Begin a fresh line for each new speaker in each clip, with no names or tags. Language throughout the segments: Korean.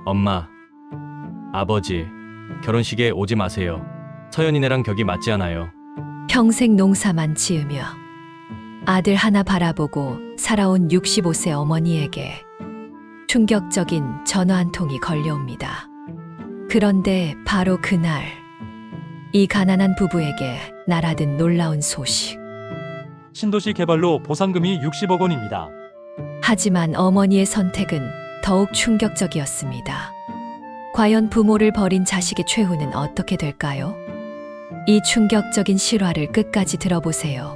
엄마, 아버지, 결혼식에 오지 마세요. 서연이네랑 격이 맞지 않아요.
평생 농사만 지으며 아들 하나 바라보고 살아온 65세 어머니에게 충격적인 전화 한 통이 걸려옵니다. 그런데 바로 그날, 이 가난한 부부에게 날아든 놀라운 소식.
신도시 개발로 보상금이 60억 원입니다.
하지만 어머니의 선택은 더욱 충격적이었습니다. 과연 부모를 버린 자식의 최후는 어떻게 될까요? 이 충격적인 실화를 끝까지 들어보세요.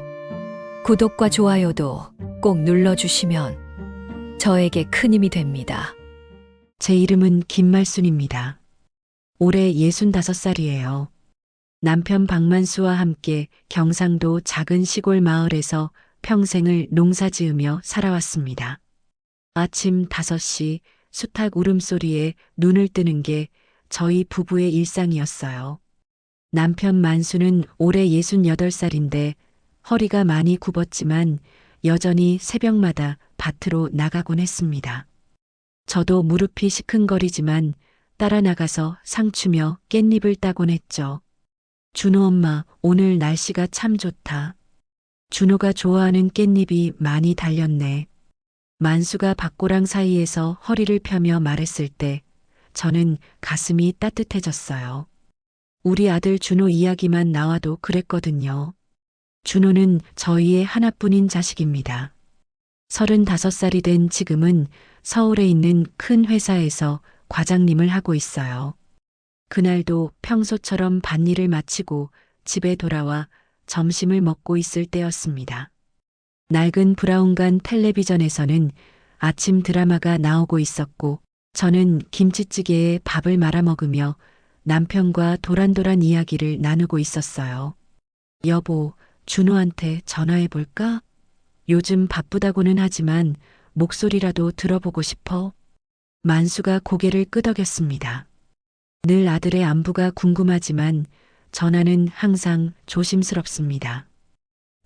구독과 좋아요도 꼭 눌러주시면 저에게 큰 힘이 됩니다.
제 이름은 김말순입니다. 올해 65살이에요. 남편 박만수와 함께 경상도 작은 시골 마을에서 평생을 농사 지으며 살아왔습니다. 아침 5시 수탉 울음소리에 눈을 뜨는 게 저희 부부의 일상이었어요. 남편 만수는 올해 68살인데 허리가 많이 굽었지만 여전히 새벽마다 밭으로 나가곤 했습니다. 저도 무릎이 시큰거리지만 따라 나가서 상추며 깻잎을 따곤 했죠. 준호 엄마, 오늘 날씨가 참 좋다. 준호가 좋아하는 깻잎이 많이 달렸네. 만수가 밭고랑 사이에서 허리를 펴며 말했을 때 저는 가슴이 따뜻해졌어요. 우리 아들 준호 이야기만 나와도 그랬거든요. 준호는 저희의 하나뿐인 자식입니다. 35살이 된 지금은 서울에 있는 큰 회사에서 과장님을 하고 있어요. 그날도 평소처럼 밭일을 마치고 집에 돌아와 점심을 먹고 있을 때였습니다. 낡은 브라운관 텔레비전에서는 아침 드라마가 나오고 있었고 저는 김치찌개에 밥을 말아 먹으며 남편과 도란도란 이야기를 나누고 있었어요. 여보, 준호한테 전화해 볼까? 요즘 바쁘다고는 하지만 목소리라도 들어보고 싶어. 만수가 고개를 끄덕였습니다. 늘 아들의 안부가 궁금하지만 전화는 항상 조심스럽습니다.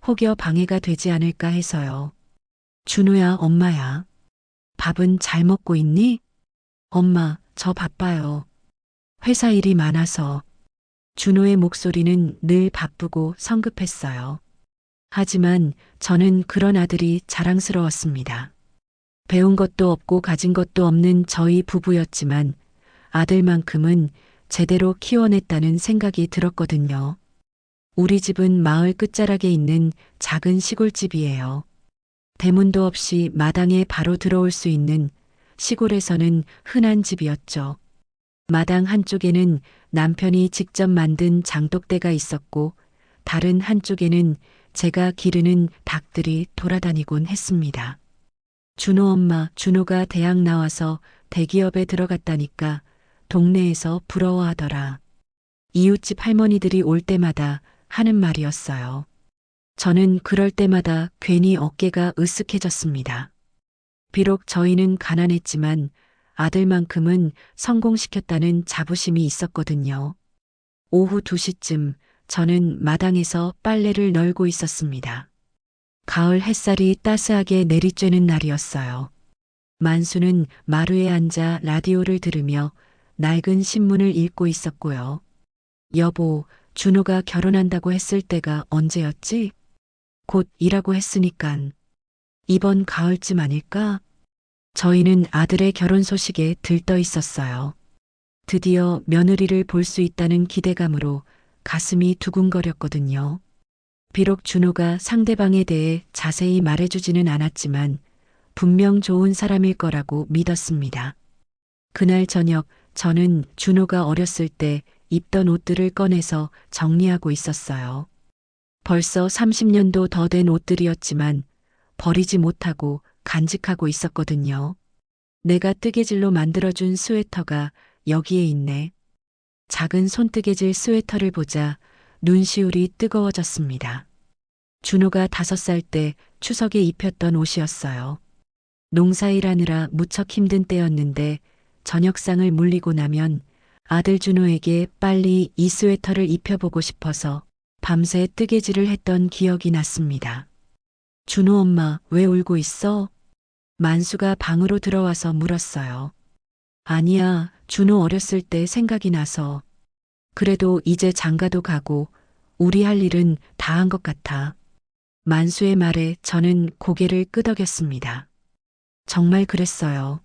혹여 방해가 되지 않을까 해서요. 준호야, 엄마야. 밥은 잘 먹고 있니? 엄마, 저 바빠요. 회사 일이 많아서. 준호의 목소리는 늘 바쁘고 성급했어요. 하지만 저는 그런 아들이 자랑스러웠습니다. 배운 것도 없고 가진 것도 없는 저희 부부였지만 아들만큼은 제대로 키워냈다는 생각이 들었거든요. 우리 집은 마을 끝자락에 있는 작은 시골집이에요. 대문도 없이 마당에 바로 들어올 수 있는 시골에서는 흔한 집이었죠. 마당 한쪽에는 남편이 직접 만든 장독대가 있었고 다른 한쪽에는 제가 기르는 닭들이 돌아다니곤 했습니다. 준호 엄마, 준호가 대학 나와서 대기업에 들어갔다니까 동네에서 부러워하더라. 이웃집 할머니들이 올 때마다 하는 말이었어요. 저는 그럴 때마다 괜히 어깨가 으쓱해졌습니다. 비록 저희는 가난했지만 아들만큼은 성공시켰다는 자부심이 있었거든요. 오후 2시쯤 저는 마당에서 빨래를 널고 있었습니다. 가을 햇살이 따스하게 내리쬐는 날이었어요. 만수는 마루에 앉아 라디오를 들으며 낡은 신문을 읽고 있었고요. 여보, 준호가 결혼한다고 했을 때가 언제였지? 곧 이라고 했으니깐. 이번 가을쯤 아닐까? 저희는 아들의 결혼 소식에 들떠 있었어요. 드디어 며느리를 볼 수 있다는 기대감으로 가슴이 두근거렸거든요. 비록 준호가 상대방에 대해 자세히 말해주지는 않았지만 분명 좋은 사람일 거라고 믿었습니다. 그날 저녁 저는 준호가 어렸을 때 입던 옷들을 꺼내서 정리하고 있었어요. 벌써 30년도 더 된 옷들이었지만 버리지 못하고 간직하고 있었거든요. 내가 뜨개질로 만들어준 스웨터가 여기에 있네. 작은 손뜨개질 스웨터를 보자 눈시울이 뜨거워졌습니다. 준호가 5살 때 추석에 입혔던 옷이었어요. 농사일하느라 무척 힘든 때였는데 저녁상을 물리고 나면 아들 준호에게 빨리 이 스웨터를 입혀보고 싶어서 밤새 뜨개질을 했던 기억이 났습니다. 준호 엄마, 왜 울고 있어? 만수가 방으로 들어와서 물었어요. 아니야, 준호 어렸을 때 생각이 나서. 그래도 이제 장가도 가고 우리 할 일은 다 한 것 같아. 만수의 말에 저는 고개를 끄덕였습니다. 정말 그랬어요.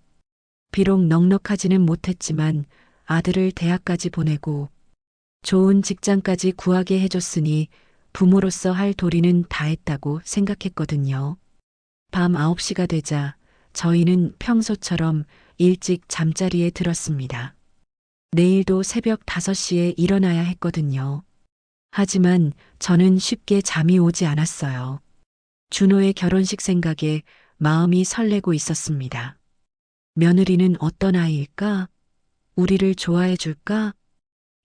비록 넉넉하지는 못했지만 아들을 대학까지 보내고 좋은 직장까지 구하게 해줬으니 부모로서 할 도리는 다 했다고 생각했거든요. 밤 9시가 되자 저희는 평소처럼 일찍 잠자리에 들었습니다. 내일도 새벽 5시에 일어나야 했거든요. 하지만 저는 쉽게 잠이 오지 않았어요. 준호의 결혼식 생각에 마음이 설레고 있었습니다. 며느리는 어떤 아이일까? 우리를 좋아해 줄까?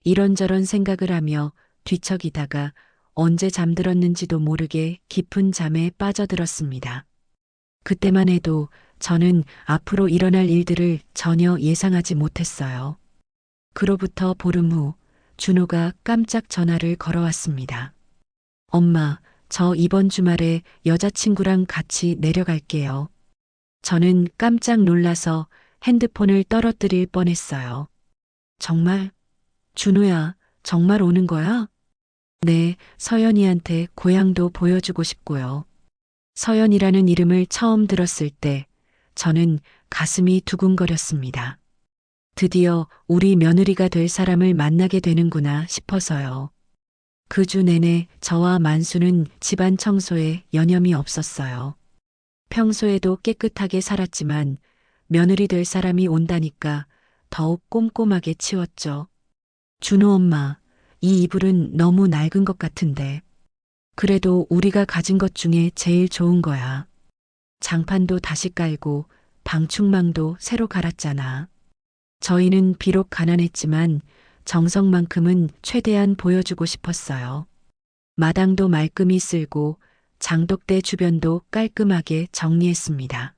이런저런 생각을 하며 뒤척이다가 언제 잠들었는지도 모르게 깊은 잠에 빠져들었습니다. 그때만 해도 저는 앞으로 일어날 일들을 전혀 예상하지 못했어요. 그로부터 보름 후 준호가 깜짝 전화를 걸어왔습니다. 엄마, 저 이번 주말에 여자친구랑 같이 내려갈게요. 저는 깜짝 놀라서 핸드폰을 떨어뜨릴 뻔했어요. 정말? 준호야, 정말 오는 거야? 네, 서연이한테 고향도 보여주고 싶고요. 서연이라는 이름을 처음 들었을 때 저는 가슴이 두근거렸습니다. 드디어 우리 며느리가 될 사람을 만나게 되는구나 싶어서요. 그 주 내내 저와 만수는 집안 청소에 여념이 없었어요. 평소에도 깨끗하게 살았지만 며느리 될 사람이 온다니까 더욱 꼼꼼하게 치웠죠. 준호 엄마, 이 이불은 너무 낡은 것 같은데. 그래도 우리가 가진 것 중에 제일 좋은 거야. 장판도 다시 깔고 방충망도 새로 갈았잖아. 저희는 비록 가난했지만 정성만큼은 최대한 보여주고 싶었어요. 마당도 말끔히 쓸고 장독대 주변도 깔끔하게 정리했습니다.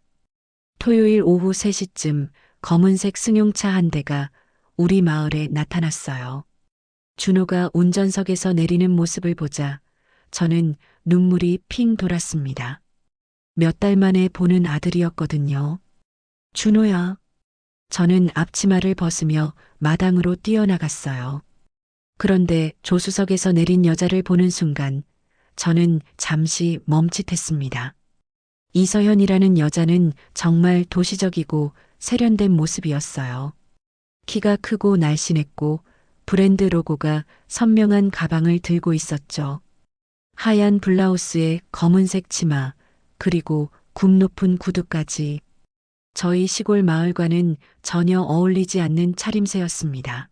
토요일 오후 3시쯤 검은색 승용차 한 대가 우리 마을에 나타났어요. 준호가 운전석에서 내리는 모습을 보자 저는 눈물이 핑 돌았습니다. 몇 달 만에 보는 아들이었거든요. 준호야. 저는 앞치마를 벗으며 마당으로 뛰어나갔어요. 그런데 조수석에서 내린 여자를 보는 순간 저는 잠시 멈칫했습니다. 이서현이라는 여자는 정말 도시적이고 세련된 모습이었어요. 키가 크고 날씬했고 브랜드 로고가 선명한 가방을 들고 있었죠. 하얀 블라우스에 검은색 치마, 그리고 굽 높은 구두까지. 저희 시골 마을과는 전혀 어울리지 않는 차림새였습니다.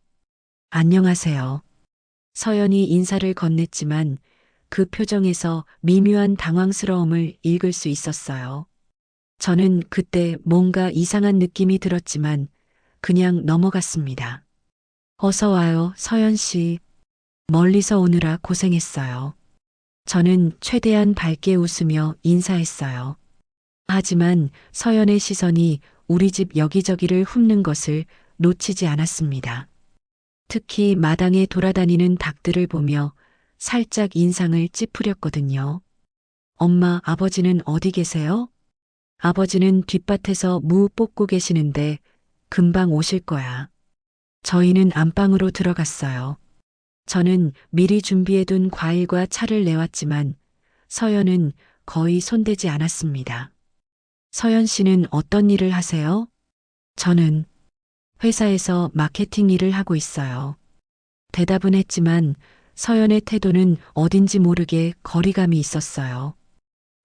안녕하세요. 서연이 인사를 건넸지만 그 표정에서 미묘한 당황스러움을 읽을 수 있었어요. 저는 그때 뭔가 이상한 느낌이 들었지만 그냥 넘어갔습니다. 어서 와요, 서연 씨. 멀리서 오느라 고생했어요. 저는 최대한 밝게 웃으며 인사했어요. 하지만 서연의 시선이 우리 집 여기저기를 훑는 것을 놓치지 않았습니다. 특히 마당에 돌아다니는 닭들을 보며 살짝 인상을 찌푸렸거든요. 엄마, 아버지는 어디 계세요? 아버지는 뒷밭에서 무 뽑고 계시는데 금방 오실 거야. 저희는 안방으로 들어갔어요. 저는 미리 준비해둔 과일과 차를 내왔지만 서연은 거의 손대지 않았습니다. 서연 씨는 어떤 일을 하세요? 저는 회사에서 마케팅 일을 하고 있어요. 대답은 했지만 서연의 태도는 어딘지 모르게 거리감이 있었어요.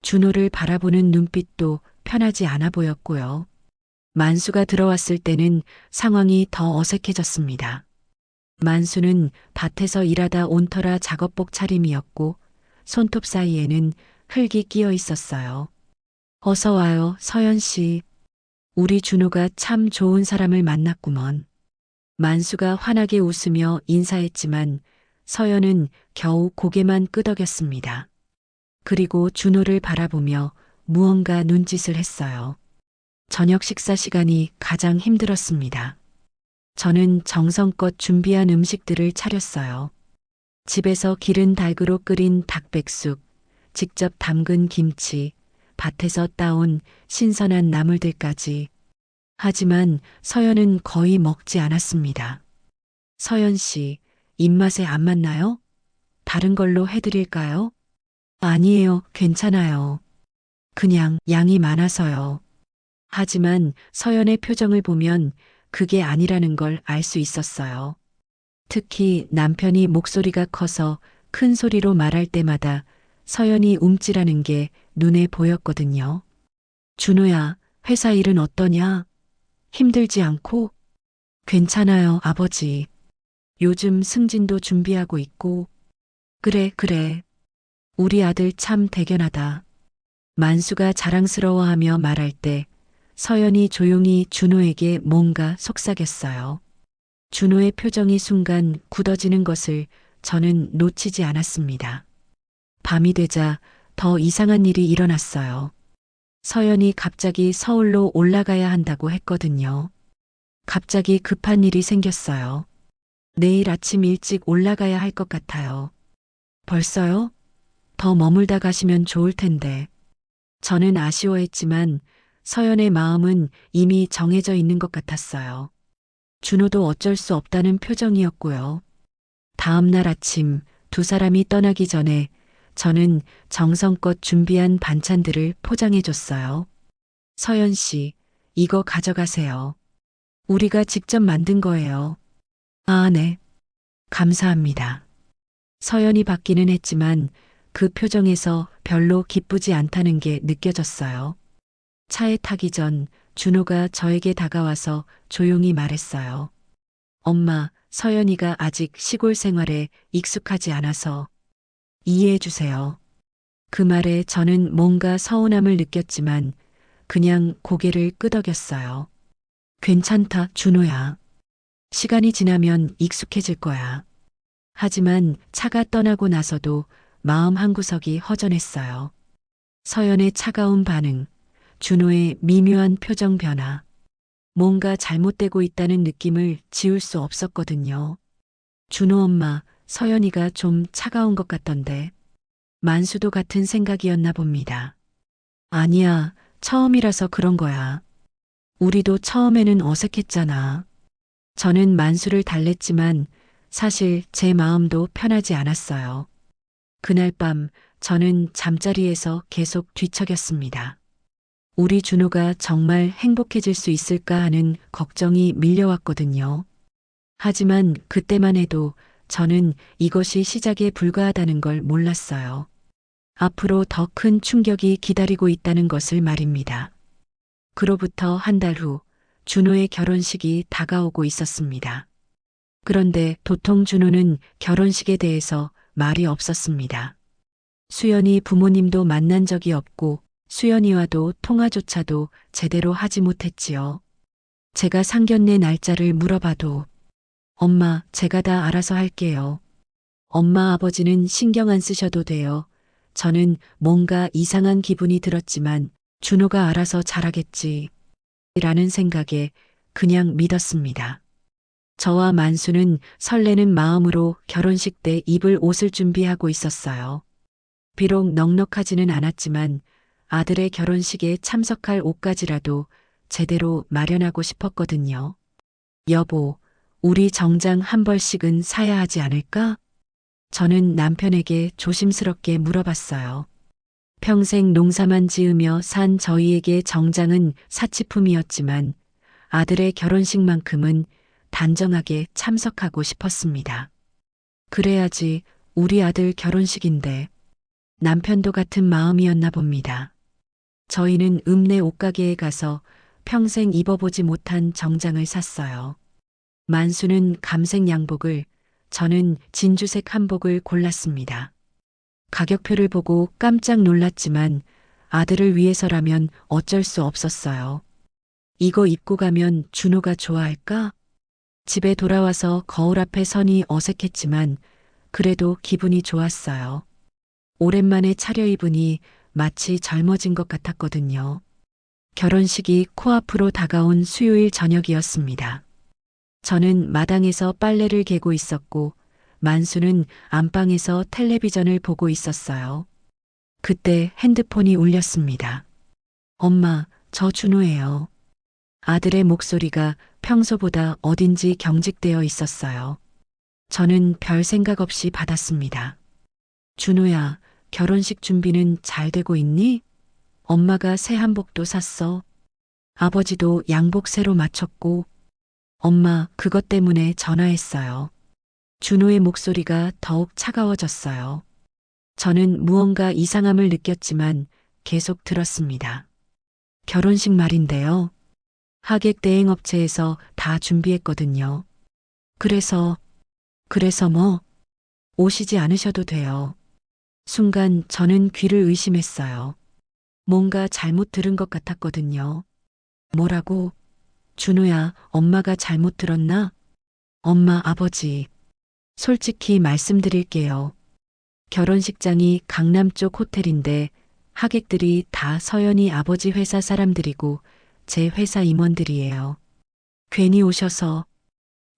준호를 바라보는 눈빛도 편하지 않아 보였고요. 만수가 들어왔을 때는 상황이 더 어색해졌습니다. 만수는 밭에서 일하다 온 터라 작업복 차림이었고 손톱 사이에는 흙이 끼어 있었어요. 어서 와요, 서연 씨. 우리 준호가 참 좋은 사람을 만났구먼. 만수가 환하게 웃으며 인사했지만 서연은 겨우 고개만 끄덕였습니다. 그리고 준호를 바라보며 무언가 눈짓을 했어요. 저녁 식사 시간이 가장 힘들었습니다. 저는 정성껏 준비한 음식들을 차렸어요. 집에서 기른 닭으로 끓인 닭백숙, 직접 담근 김치, 밭에서 따온 신선한 나물들까지. 하지만 서연은 거의 먹지 않았습니다. 서연 씨, 입맛에 안 맞나요? 다른 걸로 해드릴까요? 아니에요, 괜찮아요. 그냥 양이 많아서요. 하지만 서연의 표정을 보면 그게 아니라는 걸 알 수 있었어요. 특히 남편이 목소리가 커서 큰 소리로 말할 때마다 서연이 움찔하는 게 눈에 보였거든요. 준호야, 회사 일은 어떠냐? 힘들지 않고? 괜찮아요, 아버지. 요즘 승진도 준비하고 있고. 그래, 그래. 우리 아들 참 대견하다. 만수가 자랑스러워하며 말할 때 서연이 조용히 준호에게 뭔가 속삭였어요. 준호의 표정이 순간 굳어지는 것을 저는 놓치지 않았습니다. 밤이 되자 더 이상한 일이 일어났어요. 서연이 갑자기 서울로 올라가야 한다고 했거든요. 갑자기 급한 일이 생겼어요. 내일 아침 일찍 올라가야 할 것 같아요. 벌써요? 더 머물다 가시면 좋을 텐데. 저는 아쉬워했지만 서연의 마음은 이미 정해져 있는 것 같았어요. 준호도 어쩔 수 없다는 표정이었고요. 다음 날 아침 두 사람이 떠나기 전에 저는 정성껏 준비한 반찬들을 포장해 줬어요. 서연 씨, 이거 가져가세요. 우리가 직접 만든 거예요. 아, 네. 감사합니다. 서연이 받기는 했지만 그 표정에서 별로 기쁘지 않다는 게 느껴졌어요. 차에 타기 전 준호가 저에게 다가와서 조용히 말했어요. 엄마, 서연이가 아직 시골 생활에 익숙하지 않아서 이해해 주세요. 그 말에 저는 뭔가 서운함을 느꼈지만 그냥 고개를 끄덕였어요. 괜찮다, 준호야. 시간이 지나면 익숙해질 거야. 하지만 차가 떠나고 나서도 마음 한구석이 허전했어요. 서연의 차가운 반응, 준호의 미묘한 표정 변화. 뭔가 잘못되고 있다는 느낌을 지울 수 없었거든요. 준호 엄마, 서연이가 좀 차가운 것 같던데. 만수도 같은 생각이었나 봅니다. 아니야, 처음이라서 그런 거야. 우리도 처음에는 어색했잖아. 저는 만수를 달랬지만 사실 제 마음도 편하지 않았어요. 그날 밤 저는 잠자리에서 계속 뒤척였습니다. 우리 준호가 정말 행복해질 수 있을까 하는 걱정이 밀려왔거든요. 하지만 그때만 해도 저는 이것이 시작에 불과하다는 걸 몰랐어요. 앞으로 더 큰 충격이 기다리고 있다는 것을 말입니다. 그로부터 한 달 후 준호의 결혼식이 다가오고 있었습니다. 그런데 도통 준호는 결혼식에 대해서 말이 없었습니다. 수연이 부모님도 만난 적이 없고 수연이와도 통화조차도 제대로 하지 못했지요. 제가 상견례 날짜를 물어봐도 엄마, 제가 다 알아서 할게요. 엄마 아버지는 신경 안 쓰셔도 돼요. 저는 뭔가 이상한 기분이 들었지만 준호가 알아서 잘하겠지. 라는 생각에 그냥 믿었습니다. 저와 만수는 설레는 마음으로 결혼식 때 입을 옷을 준비하고 있었어요. 비록 넉넉하지는 않았지만 아들의 결혼식에 참석할 옷까지라도 제대로 마련하고 싶었거든요. 여보, 우리 정장 한 벌씩은 사야 하지 않을까? 저는 남편에게 조심스럽게 물어봤어요. 평생 농사만 지으며 산 저희에게 정장은 사치품이었지만 아들의 결혼식만큼은 단정하게 참석하고 싶었습니다. 그래야지 우리 아들 결혼식인데. 남편도 같은 마음이었나 봅니다. 저희는 읍내 옷가게에 가서 평생 입어보지 못한 정장을 샀어요. 만수는 감색 양복을, 저는 진주색 한복을 골랐습니다. 가격표를 보고 깜짝 놀랐지만 아들을 위해서라면 어쩔 수 없었어요. 이거 입고 가면 준호가 좋아할까? 집에 돌아와서 거울 앞에 서니 어색했지만 그래도 기분이 좋았어요. 오랜만에 차려입으니 마치 젊어진 것 같았거든요. 결혼식이 코앞으로 다가온 수요일 저녁이었습니다. 저는 마당에서 빨래를 개고 있었고 만수는 안방에서 텔레비전을 보고 있었어요. 그때 핸드폰이 울렸습니다. 엄마, 저 준호예요. 아들의 목소리가 평소보다 어딘지 경직되어 있었어요. 저는 별 생각 없이 받았습니다. 준호야, 결혼식 준비는 잘 되고 있니? 엄마가 새 한복도 샀어. 아버지도 양복 새로 맞췄고, 엄마, 그것 때문에 전화했어요. 준호의 목소리가 더욱 차가워졌어요. 저는 무언가 이상함을 느꼈지만 계속 들었습니다. 결혼식 말인데요. 하객 대행 업체에서 다 준비했거든요. 그래서 뭐? 오시지 않으셔도 돼요. 순간 저는 귀를 의심했어요. 뭔가 잘못 들은 것 같았거든요. 뭐라고? 준호야, 엄마가 잘못 들었나? 엄마, 아버지. 솔직히 말씀드릴게요. 결혼식장이 강남 쪽 호텔인데 하객들이 다 서연이 아버지 회사 사람들이고 제 회사 임원들이에요. 괜히 오셔서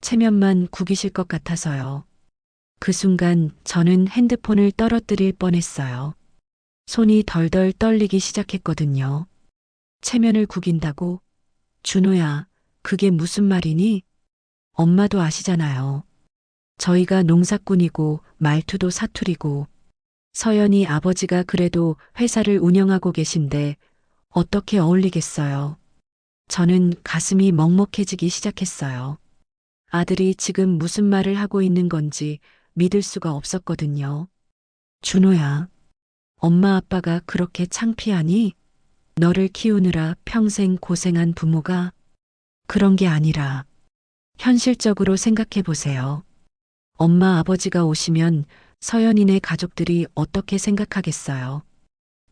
체면만 구기실 것 같아서요. 그 순간 저는 핸드폰을 떨어뜨릴 뻔했어요. 손이 덜덜 떨리기 시작했거든요. 체면을 구긴다고? 준호야, 그게 무슨 말이니? 엄마도 아시잖아요. 저희가 농사꾼이고 말투도 사투리고 서연이 아버지가 그래도 회사를 운영하고 계신데 어떻게 어울리겠어요. 저는 가슴이 먹먹해지기 시작했어요. 아들이 지금 무슨 말을 하고 있는 건지 믿을 수가 없었거든요. 준호야, 엄마 아빠가 그렇게 창피하니? 너를 키우느라 평생 고생한 부모가 그런 게 아니라 현실적으로 생각해 보세요. 엄마 아버지가 오시면 서연이네 가족들이 어떻게 생각하겠어요.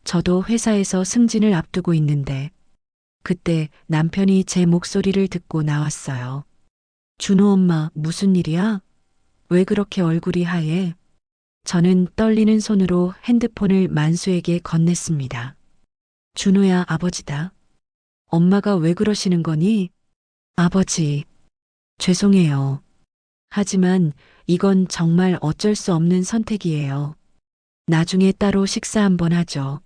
저도 회사에서 승진을 앞두고 있는데 그때 남편이 제 목소리를 듣고 나왔어요. 준호 엄마 무슨 일이야? 왜 그렇게 얼굴이 하얘? 저는 떨리는 손으로 핸드폰을 만수에게 건넸습니다. 준호야, 아버지다. 엄마가 왜 그러시는 거니? 아버지, 죄송해요. 하지만 이건 정말 어쩔 수 없는 선택이에요. 나중에 따로 식사 한번 하죠.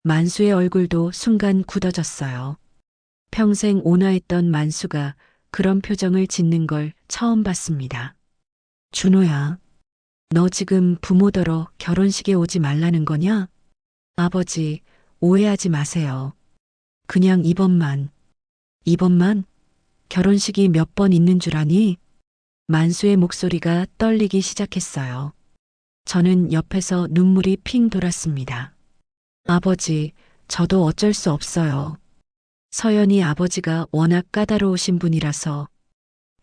만수의 얼굴도 순간 굳어졌어요. 평생 온화했던 만수가 그런 표정을 짓는 걸 처음 봤습니다. 준호야, 너 지금 부모더러 결혼식에 오지 말라는 거냐? 아버지, 오해하지 마세요. 그냥 이번만. 이번만? 결혼식이 몇 번 있는 줄 아니? 만수의 목소리가 떨리기 시작했어요. 저는 옆에서 눈물이 핑 돌았습니다. 아버지, 저도 어쩔 수 없어요. 서연이 아버지가 워낙 까다로우신 분이라서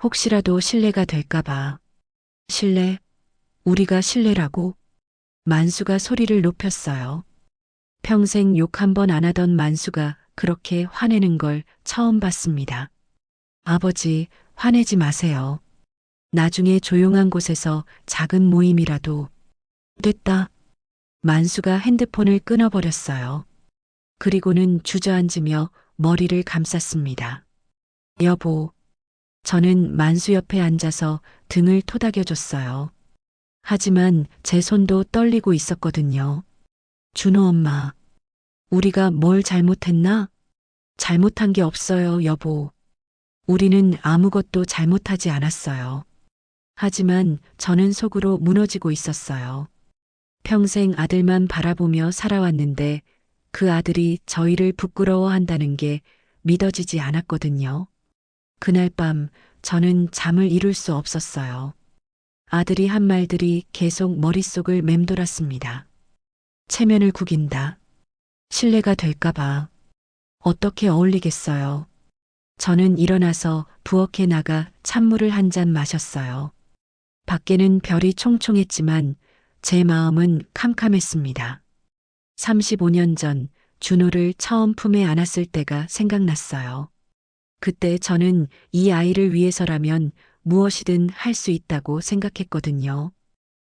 혹시라도 실례가 될까봐. 실례? 우리가 실례라고? 만수가 소리를 높였어요. 평생 욕 한 번 안 하던 만수가 그렇게 화내는 걸 처음 봤습니다. 아버지, 화내지 마세요. 나중에 조용한 곳에서 작은 모임이라도. 됐다. 만수가 핸드폰을 끊어버렸어요. 그리고는 주저앉으며 머리를 감쌌습니다. 여보. 저는 만수 옆에 앉아서 등을 토닥여줬어요. 하지만 제 손도 떨리고 있었거든요. 준호 엄마. 우리가 뭘 잘못했나? 잘못한 게 없어요, 여보. 우리는 아무것도 잘못하지 않았어요. 하지만 저는 속으로 무너지고 있었어요. 평생 아들만 바라보며 살아왔는데 그 아들이 저희를 부끄러워한다는 게 믿어지지 않았거든요. 그날 밤 저는 잠을 이룰 수 없었어요. 아들이 한 말들이 계속 머릿속을 맴돌았습니다. 체면을 구긴다. 신뢰가 될까봐. 어떻게 어울리겠어요. 저는 일어나서 부엌에 나가 찬물을 한 잔 마셨어요. 밖에는 별이 총총했지만 제 마음은 캄캄했습니다. 35년 전 준호를 처음 품에 안았을 때가 생각났어요. 그때 저는 이 아이를 위해서라면 무엇이든 할 수 있다고 생각했거든요.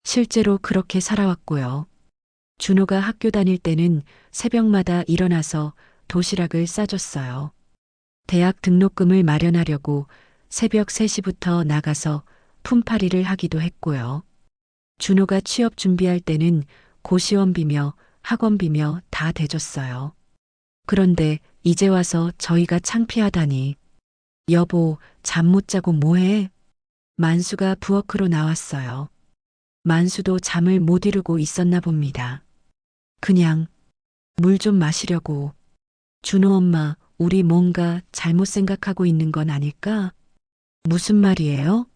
실제로 그렇게 살아왔고요. 준호가 학교 다닐 때는 새벽마다 일어나서 도시락을 싸줬어요. 대학 등록금을 마련하려고 새벽 3시부터 나가서 품팔이를 하기도 했고요. 준호가 취업 준비할 때는 고시원비며 학원비며 다 대줬어요. 그런데 이제 와서 저희가 창피하다니 여보, 잠 못 자고 뭐해? 만수가 부엌으로 나왔어요. 만수도 잠을 못 이루고 있었나 봅니다. 그냥 물 좀 마시려고. 준호 엄마, 우리 뭔가 잘못 생각하고 있는 건 아닐까? 무슨 말이에요?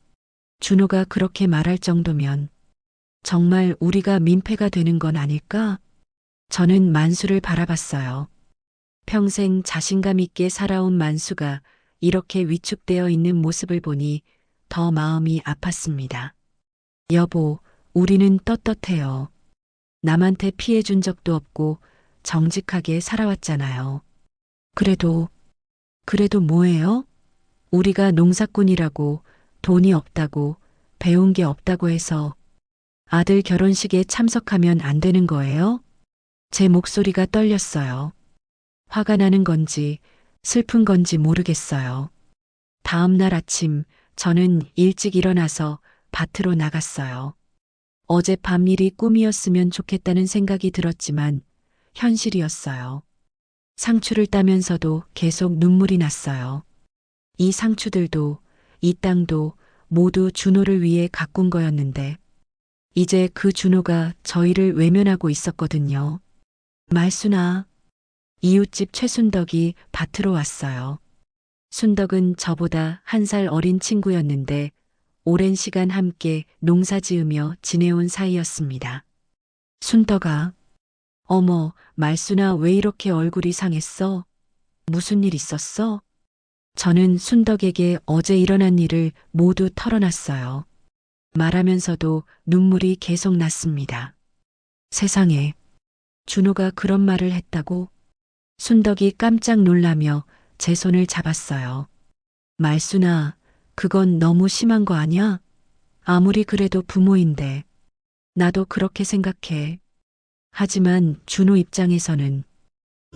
준호가 그렇게 말할 정도면 정말 우리가 민폐가 되는 건 아닐까? 저는 만수를 바라봤어요. 평생 자신감 있게 살아온 만수가 이렇게 위축되어 있는 모습을 보니 더 마음이 아팠습니다. 여보, 우리는 떳떳해요. 남한테 피해 준 적도 없고 정직하게 살아왔잖아요. 그래도 뭐예요? 우리가 농사꾼이라고 돈이 없다고 배운 게 없다고 해서 아들 결혼식에 참석하면 안 되는 거예요? 제 목소리가 떨렸어요. 화가 나는 건지 슬픈 건지 모르겠어요. 다음 날 아침 저는 일찍 일어나서 밭으로 나갔어요. 어젯밤 일이 꿈이었으면 좋겠다는 생각이 들었지만 현실이었어요. 상추를 따면서도 계속 눈물이 났어요. 이 상추들도 이 땅도 모두 준호를 위해 가꾼 거였는데 이제 그 준호가 저희를 외면하고 있었거든요. 말순아, 이웃집 최순덕이 밭으로 왔어요. 순덕은 저보다 1살 어린 친구였는데 오랜 시간 함께 농사 지으며 지내온 사이였습니다. 순덕아, 어머, 말순아 왜 이렇게 얼굴이 상했어? 무슨 일 있었어? 저는 순덕에게 어제 일어난 일을 모두 털어놨어요. 말하면서도 눈물이 계속 났습니다. 세상에, 준호가 그런 말을 했다고? 순덕이 깜짝 놀라며 제 손을 잡았어요. 말순아, 그건 너무 심한 거 아니야? 아무리 그래도 부모인데. 나도 그렇게 생각해. 하지만 준호 입장에서는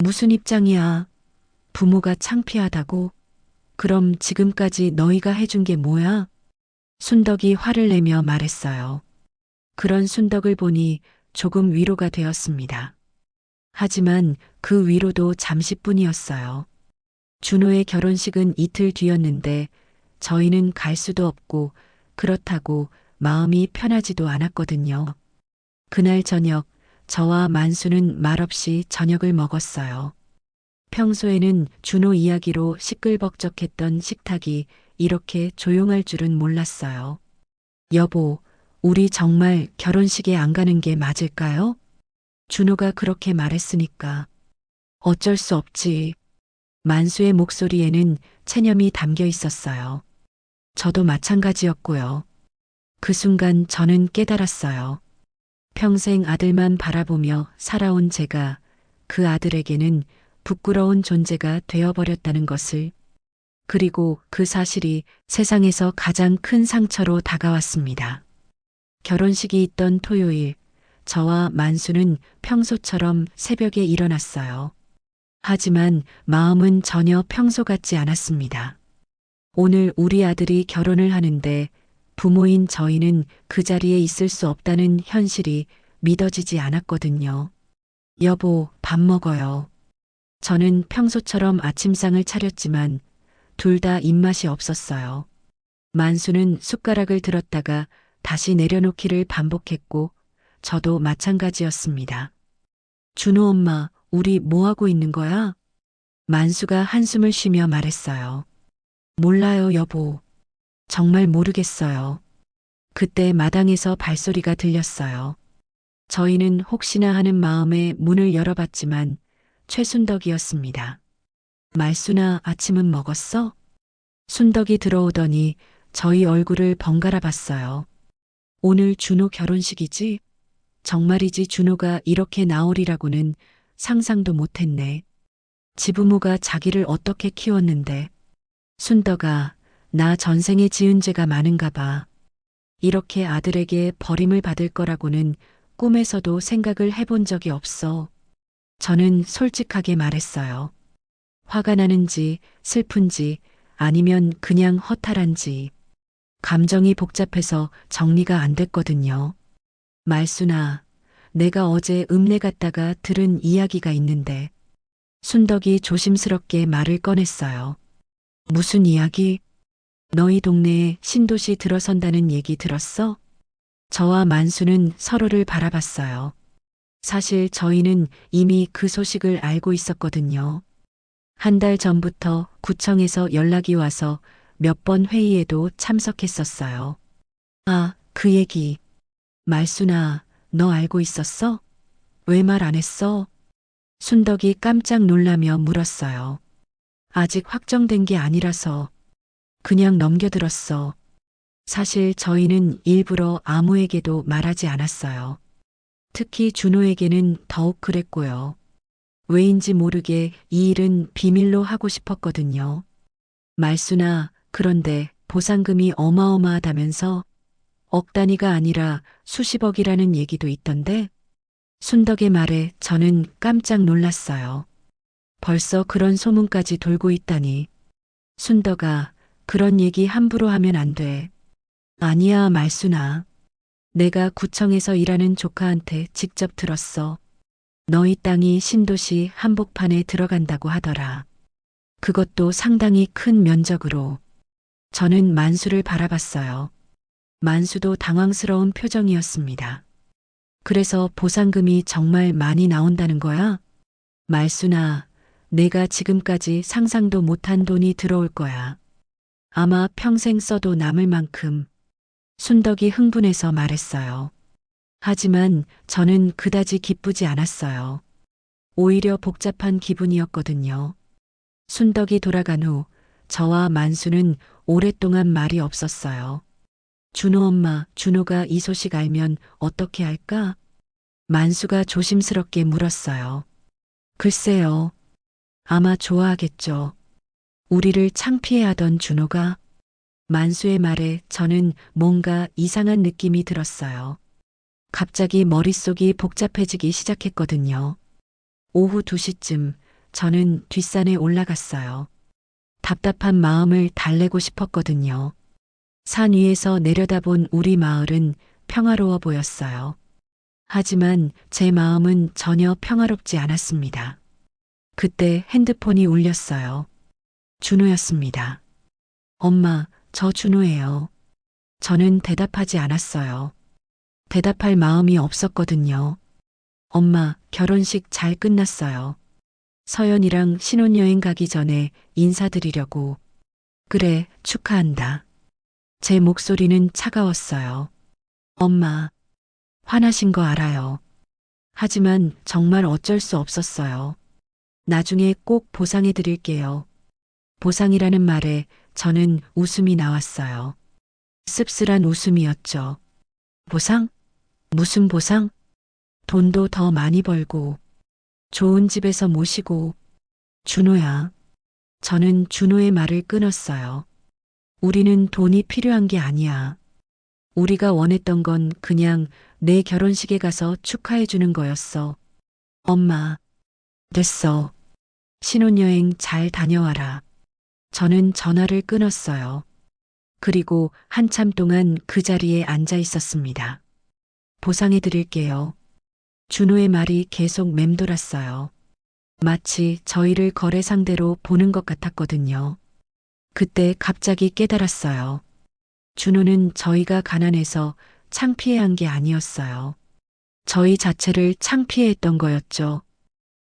무슨 입장이야? 부모가 창피하다고? 그럼 지금까지 너희가 해준 게 뭐야? 순덕이 화를 내며 말했어요. 그런 순덕을 보니 조금 위로가 되었습니다. 하지만 그 위로도 잠시뿐이었어요. 준호의 결혼식은 이틀 뒤였는데 저희는 갈 수도 없고 그렇다고 마음이 편하지도 않았거든요. 그날 저녁 저와 만수는 말없이 저녁을 먹었어요. 평소에는 준호 이야기로 시끌벅적했던 식탁이 이렇게 조용할 줄은 몰랐어요. 여보, 우리 정말 결혼식에 안 가는 게 맞을까요? 준호가 그렇게 말했으니까. 어쩔 수 없지. 만수의 목소리에는 체념이 담겨 있었어요. 저도 마찬가지였고요. 그 순간 저는 깨달았어요. 평생 아들만 바라보며 살아온 제가 그 아들에게는 부끄러운 존재가 되어버렸다는 것을, 그리고 그 사실이 세상에서 가장 큰 상처로 다가왔습니다. 결혼식이 있던 토요일, 저와 만수는 평소처럼 새벽에 일어났어요. 하지만 마음은 전혀 평소 같지 않았습니다. 오늘 우리 아들이 결혼을 하는데 부모인 저희는 그 자리에 있을 수 없다는 현실이 믿어지지 않았거든요. 여보, 밥 먹어요. 저는 평소처럼 아침상을 차렸지만 둘 다 입맛이 없었어요. 만수는 숟가락을 들었다가 다시 내려놓기를 반복했고 저도 마찬가지였습니다. 준호 엄마, 우리 뭐 하고 있는 거야? 만수가 한숨을 쉬며 말했어요. 몰라요, 여보. 정말 모르겠어요. 그때 마당에서 발소리가 들렸어요. 저희는 혹시나 하는 마음에 문을 열어봤지만 최순덕이었습니다. 말순아, 아침은 먹었어? 순덕이 들어오더니 저희 얼굴을 번갈아 봤어요. 오늘 준호 결혼식이지? 정말이지. 준호가 이렇게 나오리라고는 상상도 못했네. 지부모가 자기를 어떻게 키웠는데. 순덕아, 나 전생에 지은 죄가 많은가 봐. 이렇게 아들에게 버림을 받을 거라고는 꿈에서도 생각을 해본 적이 없어. 저는 솔직하게 말했어요. 화가 나는지 슬픈지 아니면 그냥 허탈한지 감정이 복잡해서 정리가 안 됐거든요. 말순아, 내가 어제 읍내 갔다가 들은 이야기가 있는데. 순덕이 조심스럽게 말을 꺼냈어요. 무슨 이야기? 너희 동네에 신도시 들어선다는 얘기 들었어? 저와 만수는 서로를 바라봤어요. 사실 저희는 이미 그 소식을 알고 있었거든요. 한 달 전부터 구청에서 연락이 와서 몇 번 회의에도 참석했었어요. 아, 그 얘기. 말순아, 너 알고 있었어? 왜 말 안 했어? 순덕이 깜짝 놀라며 물었어요. 아직 확정된 게 아니라서 그냥 넘겨들었어. 사실 저희는 일부러 아무에게도 말하지 않았어요. 특히 준호에게는 더욱 그랬고요. 왜인지 모르게 이 일은 비밀로 하고 싶었거든요. 말순아, 그런데 보상금이 어마어마하다면서 억 단위가 아니라 수십억이라는 얘기도 있던데? 순덕의 말에 저는 깜짝 놀랐어요. 벌써 그런 소문까지 돌고 있다니. 순덕아, 그런 얘기 함부로 하면 안 돼. 아니야, 말순아. 내가 구청에서 일하는 조카한테 직접 들었어. 너희 땅이 신도시 한복판에 들어간다고 하더라. 그것도 상당히 큰 면적으로. 저는 만수를 바라봤어요. 만수도 당황스러운 표정이었습니다. 그래서 보상금이 정말 많이 나온다는 거야? 말순아, 내가 지금까지 상상도 못한 돈이 들어올 거야. 아마 평생 써도 남을 만큼. 순덕이 흥분해서 말했어요. 하지만 저는 그다지 기쁘지 않았어요. 오히려 복잡한 기분이었거든요. 순덕이 돌아간 후 저와 만수는 오랫동안 말이 없었어요. 준호 엄마, 준호가 이 소식 알면 어떻게 할까? 만수가 조심스럽게 물었어요. 글쎄요. 아마 좋아하겠죠. 우리를 창피해하던 준호가. 만수의 말에 저는 뭔가 이상한 느낌이 들었어요. 갑자기 머릿속이 복잡해지기 시작했거든요. 오후 2시쯤 저는 뒷산에 올라갔어요. 답답한 마음을 달래고 싶었거든요. 산 위에서 내려다본 우리 마을은 평화로워 보였어요. 하지만 제 마음은 전혀 평화롭지 않았습니다. 그때 핸드폰이 울렸어요. 준호였습니다. 엄마, 저 준호예요. 저는 대답하지 않았어요. 대답할 마음이 없었거든요. 엄마, 결혼식 잘 끝났어요. 서연이랑 신혼여행 가기 전에 인사드리려고. 그래, 축하한다. 제 목소리는 차가웠어요. 엄마, 화나신 거 알아요. 하지만 정말 어쩔 수 없었어요. 나중에 꼭 보상해 드릴게요. 보상이라는 말에 저는 웃음이 나왔어요. 씁쓸한 웃음이었죠. 보상? 무슨 보상? 돈도 더 많이 벌고, 좋은 집에서 모시고. 준호야. 저는 준호의 말을 끊었어요. 우리는 돈이 필요한 게 아니야. 우리가 원했던 건 그냥 내 결혼식에 가서 축하해 주는 거였어. 엄마. 됐어. 신혼여행 잘 다녀와라. 저는 전화를 끊었어요. 그리고 한참 동안 그 자리에 앉아 있었습니다. 보상해 드릴게요. 준호의 말이 계속 맴돌았어요. 마치 저희를 거래 상대로 보는 것 같았거든요. 그때 갑자기 깨달았어요. 준호는 저희가 가난해서 창피해한 게 아니었어요. 저희 자체를 창피해했던 거였죠.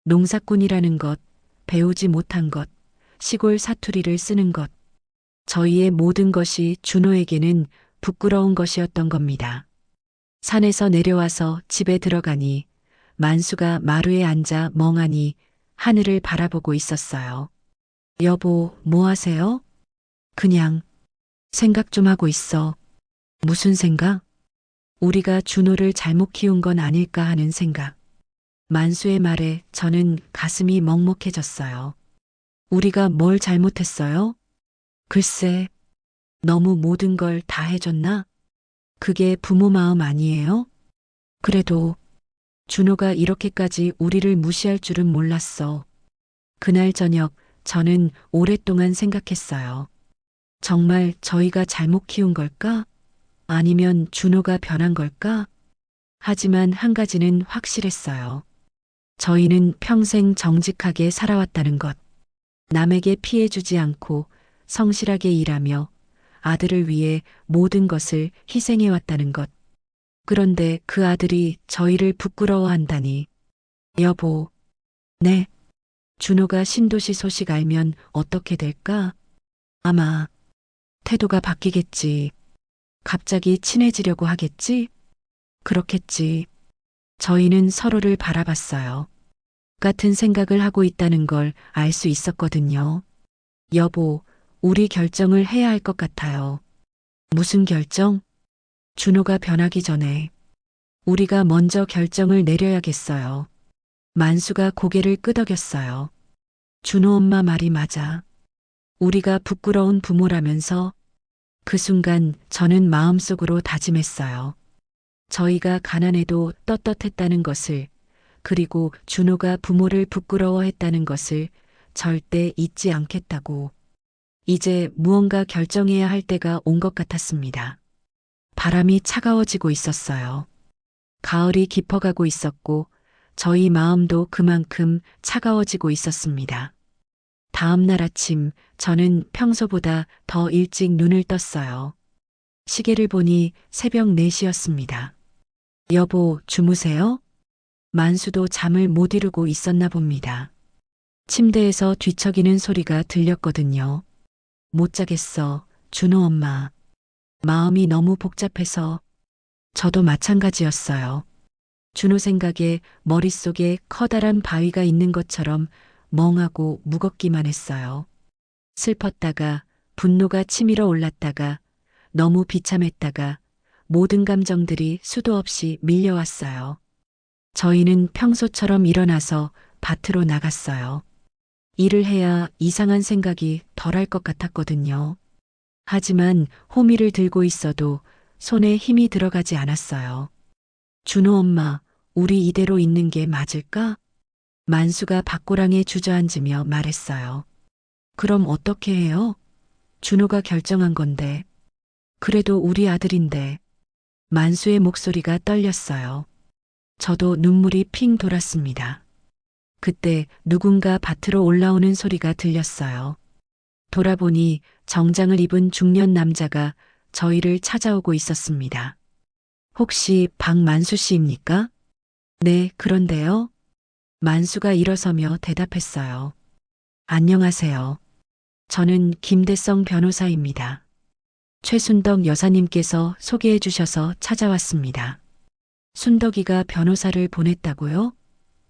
농사꾼이라는 것, 배우지 못한 것, 시골 사투리를 쓰는 것. 저희의 모든 것이 준호에게는 부끄러운 것이었던 겁니다. 산에서 내려와서 집에 들어가니 만수가 마루에 앉아 멍하니 하늘을 바라보고 있었어요. 여보, 뭐 하세요? 그냥 생각 좀 하고 있어. 무슨 생각? 우리가 준호를 잘못 키운 건 아닐까 하는 생각. 만수의 말에 저는 가슴이 먹먹해졌어요. 우리가 뭘 잘못했어요? 글쎄, 너무 모든 걸 다 해줬나? 그게 부모 마음 아니에요? 그래도 준호가 이렇게까지 우리를 무시할 줄은 몰랐어. 그날 저녁 저는 오랫동안 생각했어요. 정말 저희가 잘못 키운 걸까? 아니면 준호가 변한 걸까? 하지만 한 가지는 확실했어요. 저희는 평생 정직하게 살아왔다는 것. 남에게 피해 주지 않고 성실하게 일하며 아들을 위해 모든 것을 희생해왔다는 것. 그런데 그 아들이 저희를 부끄러워한다니. 여보, 네. 준호가 신도시 소식 알면 어떻게 될까? 아마 태도가 바뀌겠지. 갑자기 친해지려고 하겠지? 그렇겠지. 저희는 서로를 바라봤어요. 같은 생각을 하고 있다는 걸 알 수 있었거든요. 여보, 우리 결정을 해야 할 것 같아요. 무슨 결정? 준호가 변하기 전에 우리가 먼저 결정을 내려야겠어요. 만수가 고개를 끄덕였어요. 준호 엄마 말이 맞아. 우리가 부끄러운 부모라면서. 그 순간 저는 마음속으로 다짐했어요. 저희가 가난해도 떳떳했다는 것을, 그리고 준호가 부모를 부끄러워했다는 것을 절대 잊지 않겠다고. 이제 무언가 결정해야 할 때가 온 것 같았습니다. 바람이 차가워지고 있었어요. 가을이 깊어가고 있었고 저희 마음도 그만큼 차가워지고 있었습니다. 다음 날 아침 저는 평소보다 더 일찍 눈을 떴어요. 시계를 보니 새벽 4시였습니다. 여보, 주무세요? 만수도 잠을 못 이루고 있었나 봅니다. 침대에서 뒤척이는 소리가 들렸거든요. 못 자겠어, 준호 엄마. 마음이 너무 복잡해서. 저도 마찬가지였어요. 준호 생각에 머릿속에 커다란 바위가 있는 것처럼 멍하고 무겁기만 했어요. 슬펐다가 분노가 치밀어 올랐다가 너무 비참했다가 모든 감정들이 수도 없이 밀려왔어요. 저희는 평소처럼 일어나서 밭으로 나갔어요. 일을 해야 이상한 생각이 덜할 것 같았거든요. 하지만 호미를 들고 있어도 손에 힘이 들어가지 않았어요. 준호 엄마, 우리 이대로 있는 게 맞을까? 만수가 밭고랑에 주저앉으며 말했어요. 그럼 어떻게 해요? 준호가 결정한 건데. 그래도 우리 아들인데. 만수의 목소리가 떨렸어요. 저도 눈물이 핑 돌았습니다. 그때 누군가 밭으로 올라오는 소리가 들렸어요. 돌아보니 정장을 입은 중년 남자가 저희를 찾아오고 있었습니다. 혹시 박만수 씨입니까? 네, 그런데요. 만수가 일어서며 대답했어요. 안녕하세요. 저는 김대성 변호사입니다. 최순덕 여사님께서 소개해 주셔서 찾아왔습니다. 순덕이가 변호사를 보냈다고요?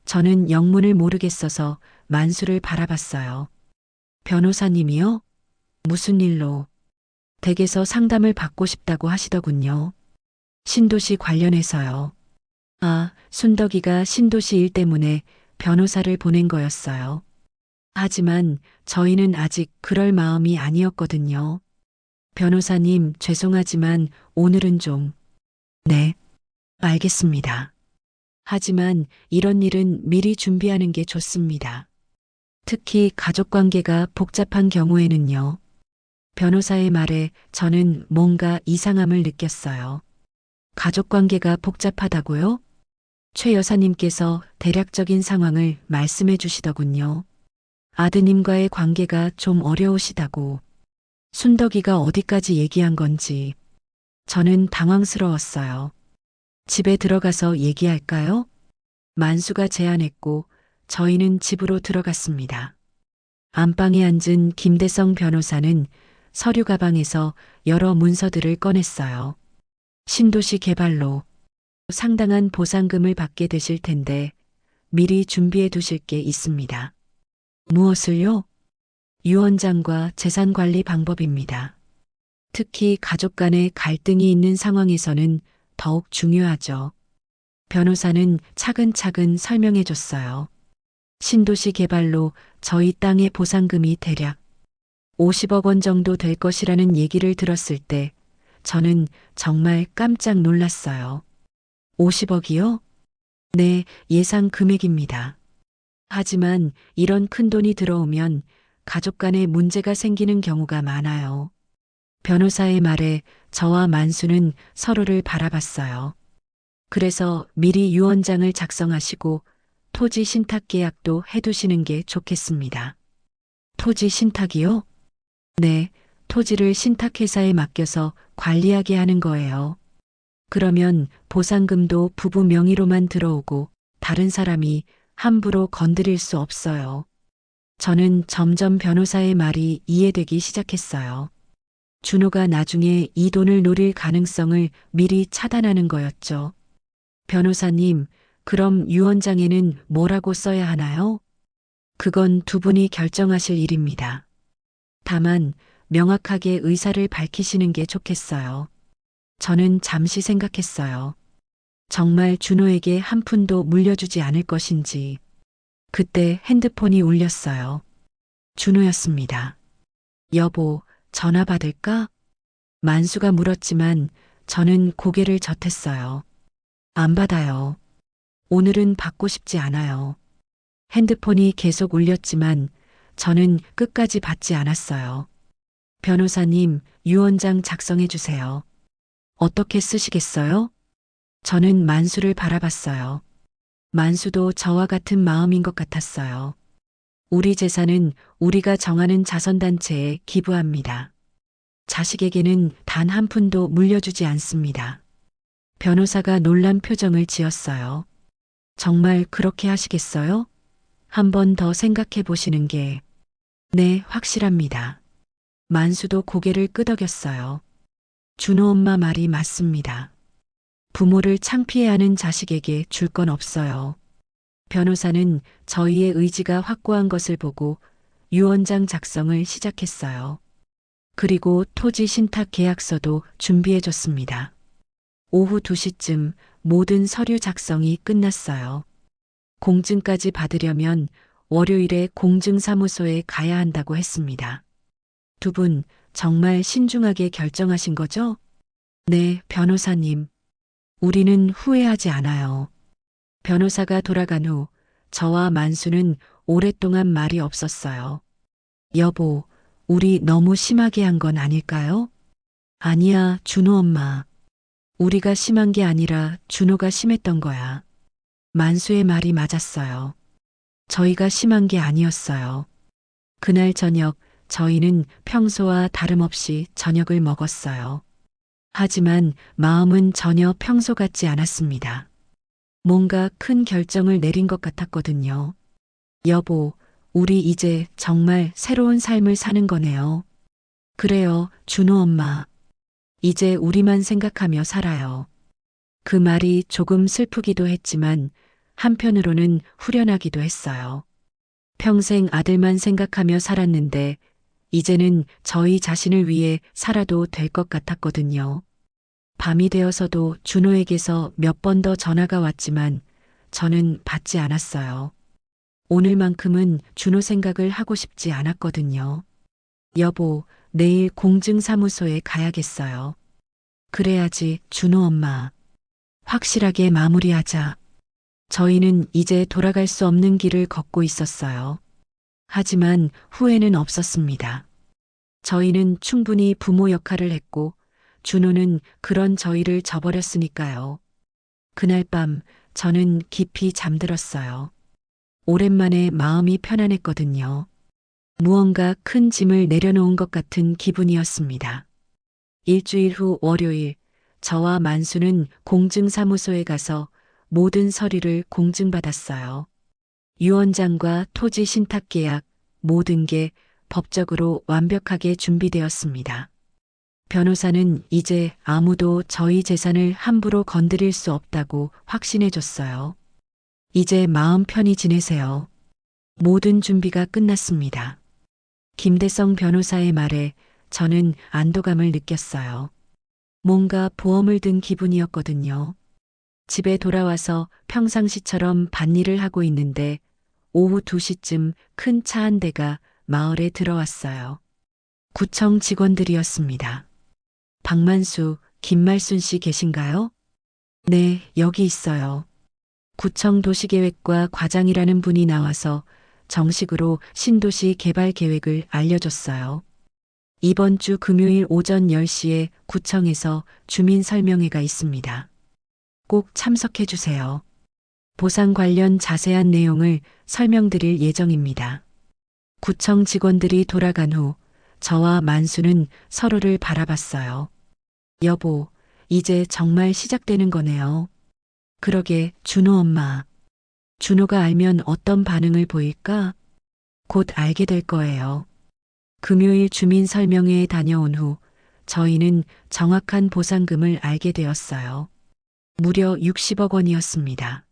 저는 영문을 모르겠어서 만수를 바라봤어요. 변호사님이요? 무슨 일로? 댁에서 상담을 받고 싶다고 하시더군요. 신도시 관련해서요. 아, 순덕이가 신도시 일 때문에 변호사를 보낸 거였어요. 하지만 저희는 아직 그럴 마음이 아니었거든요. 변호사님, 죄송하지만 오늘은 좀. 네, 알겠습니다. 하지만 이런 일은 미리 준비하는 게 좋습니다. 특히 가족관계가 복잡한 경우에는요. 변호사의 말에 저는 뭔가 이상함을 느꼈어요. 가족관계가 복잡하다고요? 최 여사님께서 대략적인 상황을 말씀해 주시더군요. 아드님과의 관계가 좀 어려우시다고. 순덕이가 어디까지 얘기한 건지. 저는 당황스러웠어요. 집에 들어가서 얘기할까요? 만수가 제안했고 저희는 집으로 들어갔습니다. 안방에 앉은 김대성 변호사는 서류 가방에서 여러 문서들을 꺼냈어요. 신도시 개발로 상당한 보상금을 받게 되실 텐데 미리 준비해 두실 게 있습니다. 무엇을요? 유언장과 재산 관리 방법입니다. 특히 가족 간의 갈등이 있는 상황에서는 더욱 중요하죠. 변호사는 차근차근 설명해 줬어요. 신도시 개발로 저희 땅의 보상금이 대략 50억 원 정도 될 것이라는 얘기를 들었을 때 저는 정말 깜짝 놀랐어요. 50억이요? 네, 예상 금액입니다. 하지만 이런 큰 돈이 들어오면 가족 간에 문제가 생기는 경우가 많아요. 변호사의 말에 저와 만수는 서로를 바라봤어요. 그래서 미리 유언장을 작성하시고 토지 신탁 계약도 해두시는 게 좋겠습니다. 토지 신탁이요? 네, 토지를 신탁회사에 맡겨서 관리하게 하는 거예요. 그러면 보상금도 부부 명의로만 들어오고 다른 사람이 함부로 건드릴 수 없어요. 저는 점점 변호사의 말이 이해되기 시작했어요. 준호가 나중에 이 돈을 노릴 가능성을 미리 차단하는 거였죠. 변호사님, 그럼 유언장에는 뭐라고 써야 하나요? 그건 두 분이 결정하실 일입니다. 다만 명확하게 의사를 밝히시는 게 좋겠어요. 저는 잠시 생각했어요. 정말 준호에게 한 푼도 물려주지 않을 것인지. 그때 핸드폰이 울렸어요. 준호였습니다. 여보, 전화 받을까? 만수가 물었지만 저는 고개를 젓했어요. 안 받아요. 오늘은 받고 싶지 않아요. 핸드폰이 계속 울렸지만 저는 끝까지 받지 않았어요. 변호사님, 유언장 작성해 주세요. 어떻게 쓰시겠어요? 저는 만수를 바라봤어요. 만수도 저와 같은 마음인 것 같았어요. 우리 재산은 우리가 정하는 자선단체에 기부합니다. 자식에게는 단 한 푼도 물려주지 않습니다. 변호사가 놀란 표정을 지었어요. 정말 그렇게 하시겠어요? 한 번 더 생각해 보시는 게. 네, 확실합니다. 만수도 고개를 끄덕였어요. 준호 엄마 말이 맞습니다. 부모를 창피해하는 자식에게 줄 건 없어요. 변호사는 저희의 의지가 확고한 것을 보고 유언장 작성을 시작했어요. 그리고 토지 신탁 계약서도 준비해줬습니다. 오후 2시쯤 모든 서류 작성이 끝났어요. 공증까지 받으려면 월요일에 공증사무소에 가야 한다고 했습니다. 두 분 정말 신중하게 결정하신 거죠? 네, 변호사님. 우리는 후회하지 않아요. 변호사가 돌아간 후 저와 만수는 오랫동안 말이 없었어요. 여보, 우리 너무 심하게 한 건 아닐까요? 아니야, 준호 엄마. 우리가 심한 게 아니라 준호가 심했던 거야. 만수의 말이 맞았어요. 저희가 심한 게 아니었어요. 그날 저녁 저희는 평소와 다름없이 저녁을 먹었어요. 하지만 마음은 전혀 평소 같지 않았습니다. 뭔가 큰 결정을 내린 것 같았거든요. 여보, 우리 이제 정말 새로운 삶을 사는 거네요. 그래요, 준호 엄마. 이제 우리만 생각하며 살아요. 그 말이 조금 슬프기도 했지만 한편으로는 후련하기도 했어요. 평생 아들만 생각하며 살았는데 이제는 저희 자신을 위해 살아도 될 것 같았거든요. 밤이 되어서도 준호에게서 몇 번 더 전화가 왔지만 저는 받지 않았어요. 오늘만큼은 준호 생각을 하고 싶지 않았거든요. 여보, 내일 공증사무소에 가야겠어요. 그래야지, 준호 엄마. 확실하게 마무리하자. 저희는 이제 돌아갈 수 없는 길을 걷고 있었어요. 하지만 후회는 없었습니다. 저희는 충분히 부모 역할을 했고 준호는 그런 저희를 저버렸으니까요. 그날 밤 저는 깊이 잠들었어요. 오랜만에 마음이 편안했거든요. 무언가 큰 짐을 내려놓은 것 같은 기분이었습니다. 일주일 후 월요일, 저와 만수는 공증사무소에 가서 모든 서류를 공증받았어요. 유언장과 토지 신탁 계약, 모든 게 법적으로 완벽하게 준비되었습니다. 변호사는 이제 아무도 저희 재산을 함부로 건드릴 수 없다고 확신해 줬어요. 이제 마음 편히 지내세요. 모든 준비가 끝났습니다. 김대성 변호사의 말에 저는 안도감을 느꼈어요. 뭔가 보험을 든 기분이었거든요. 집에 돌아와서 평상시처럼 밭일을 하고 있는데 오후 2시쯤 큰 차 한 대가 마을에 들어왔어요. 구청 직원들이었습니다. 박만수, 김말순 씨 계신가요? 네, 여기 있어요. 구청 도시계획과 과장이라는 분이 나와서 정식으로 신도시 개발 계획을 알려줬어요. 이번 주 금요일 오전 10시에 구청에서 주민 설명회가 있습니다. 꼭 참석해 주세요. 보상 관련 자세한 내용을 설명드릴 예정입니다. 구청 직원들이 돌아간 후 저와 만수는 서로를 바라봤어요. 여보, 이제 정말 시작되는 거네요. 그러게, 준호 엄마. 준호가 알면 어떤 반응을 보일까? 곧 알게 될 거예요. 금요일 주민 설명회에 다녀온 후 저희는 정확한 보상금을 알게 되었어요. 무려 60억 원이었습니다.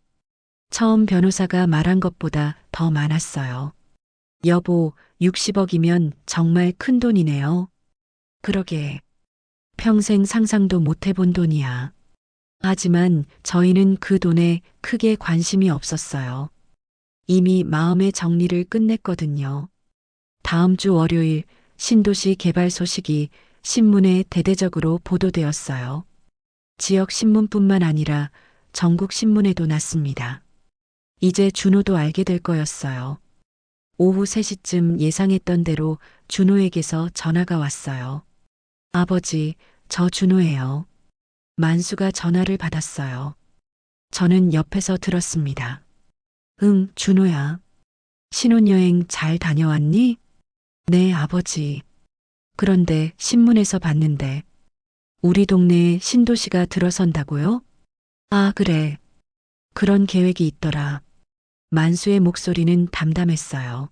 처음 변호사가 말한 것보다 더 많았어요. 여보, 60억이면 정말 큰 돈이네요. 그러게. 평생 상상도 못 해본 돈이야. 하지만 저희는 그 돈에 크게 관심이 없었어요. 이미 마음의 정리를 끝냈거든요. 다음 주 월요일 신도시 개발 소식이 신문에 대대적으로 보도되었어요. 지역 신문뿐만 아니라 전국 신문에도 났습니다. 이제 준호도 알게 될 거였어요. 오후 3시쯤 예상했던 대로 준호에게서 전화가 왔어요. 아버지, 저 준호예요. 만수가 전화를 받았어요. 저는 옆에서 들었습니다. 응, 준호야. 신혼여행 잘 다녀왔니? 네, 아버지. 그런데 신문에서 봤는데 우리 동네에 신도시가 들어선다고요? 아, 그래. 그런 계획이 있더라. 만수의 목소리는 담담했어요.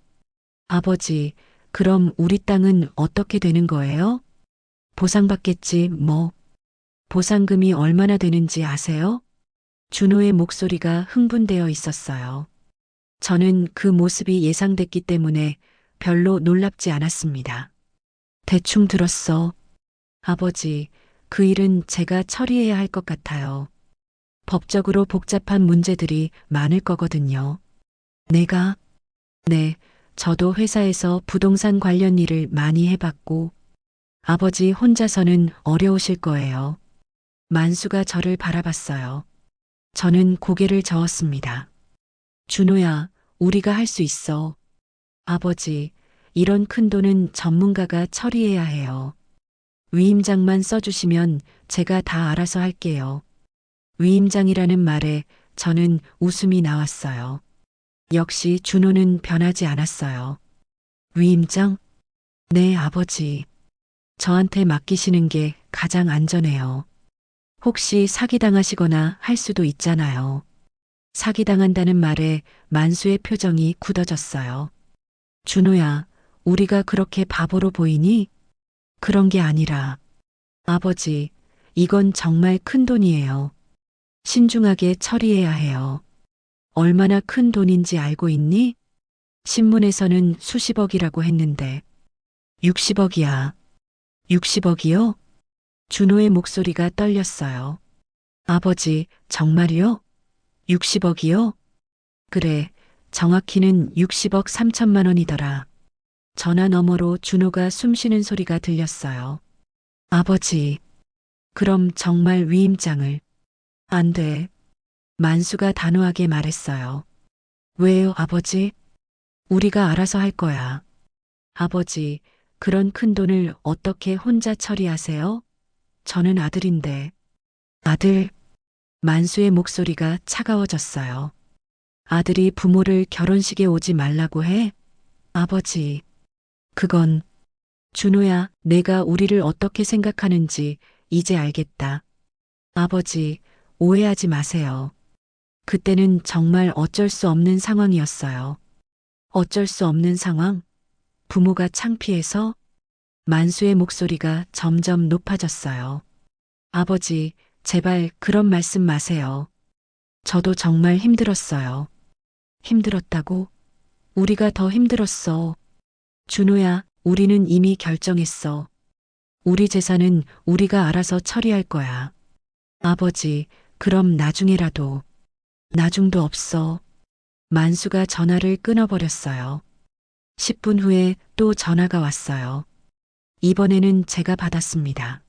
아버지, 그럼 우리 땅은 어떻게 되는 거예요? 보상받겠지, 뭐. 보상금이 얼마나 되는지 아세요? 준호의 목소리가 흥분되어 있었어요. 저는 그 모습이 예상됐기 때문에 별로 놀랍지 않았습니다. 대충 들었어. 아버지, 그 일은 제가 처리해야 할 것 같아요. 법적으로 복잡한 문제들이 많을 거거든요. 내가? 네, 저도 회사에서 부동산 관련 일을 많이 해봤고, 아버지 혼자서는 어려우실 거예요. 만수가 저를 바라봤어요. 저는 고개를 저었습니다. 준호야, 우리가 할 수 있어. 아버지, 이런 큰 돈은 전문가가 처리해야 해요. 위임장만 써주시면 제가 다 알아서 할게요. 위임장이라는 말에 저는 웃음이 나왔어요. 역시 준호는 변하지 않았어요. 위임장? 네, 아버지. 저한테 맡기시는 게 가장 안전해요. 혹시 사기당하시거나 할 수도 있잖아요. 사기당한다는 말에 만수의 표정이 굳어졌어요. 준호야, 우리가 그렇게 바보로 보이니? 그런 게 아니라, 아버지, 이건 정말 큰 돈이에요. 신중하게 처리해야 해요. 얼마나 큰 돈인지 알고 있니? 신문에서는 수십억이라고 했는데, 60억이야. 60억이요? 준호의 목소리가 떨렸어요. 아버지, 정말이요? 60억이요? 그래, 정확히는 60억 3천만 원이더라. 전화 너머로 준호가 숨쉬는 소리가 들렸어요. 아버지, 그럼 정말 위임장을. 안 돼. 만수가 단호하게 말했어요. 왜요, 아버지? 우리가 알아서 할 거야. 아버지, 그런 큰 돈을 어떻게 혼자 처리하세요? 저는 아들인데. 아들. 만수의 목소리가 차가워졌어요. 아들이 부모를 결혼식에 오지 말라고 해? 아버지. 그건. 준호야, 내가 우리를 어떻게 생각하는지 이제 알겠다. 아버지, 오해하지 마세요. 그때는 정말 어쩔 수 없는 상황이었어요. 어쩔 수 없는 상황? 부모가 창피해서? 만수의 목소리가 점점 높아졌어요. 아버지, 제발 그런 말씀 마세요. 저도 정말 힘들었어요. 힘들었다고? 우리가 더 힘들었어. 준호야, 우리는 이미 결정했어. 우리 재산은 우리가 알아서 처리할 거야. 아버지, 그럼 나중에라도. 나중도 없어. 만수가 전화를 끊어버렸어요. 10분 후에 또 전화가 왔어요. 이번에는 제가 받았습니다.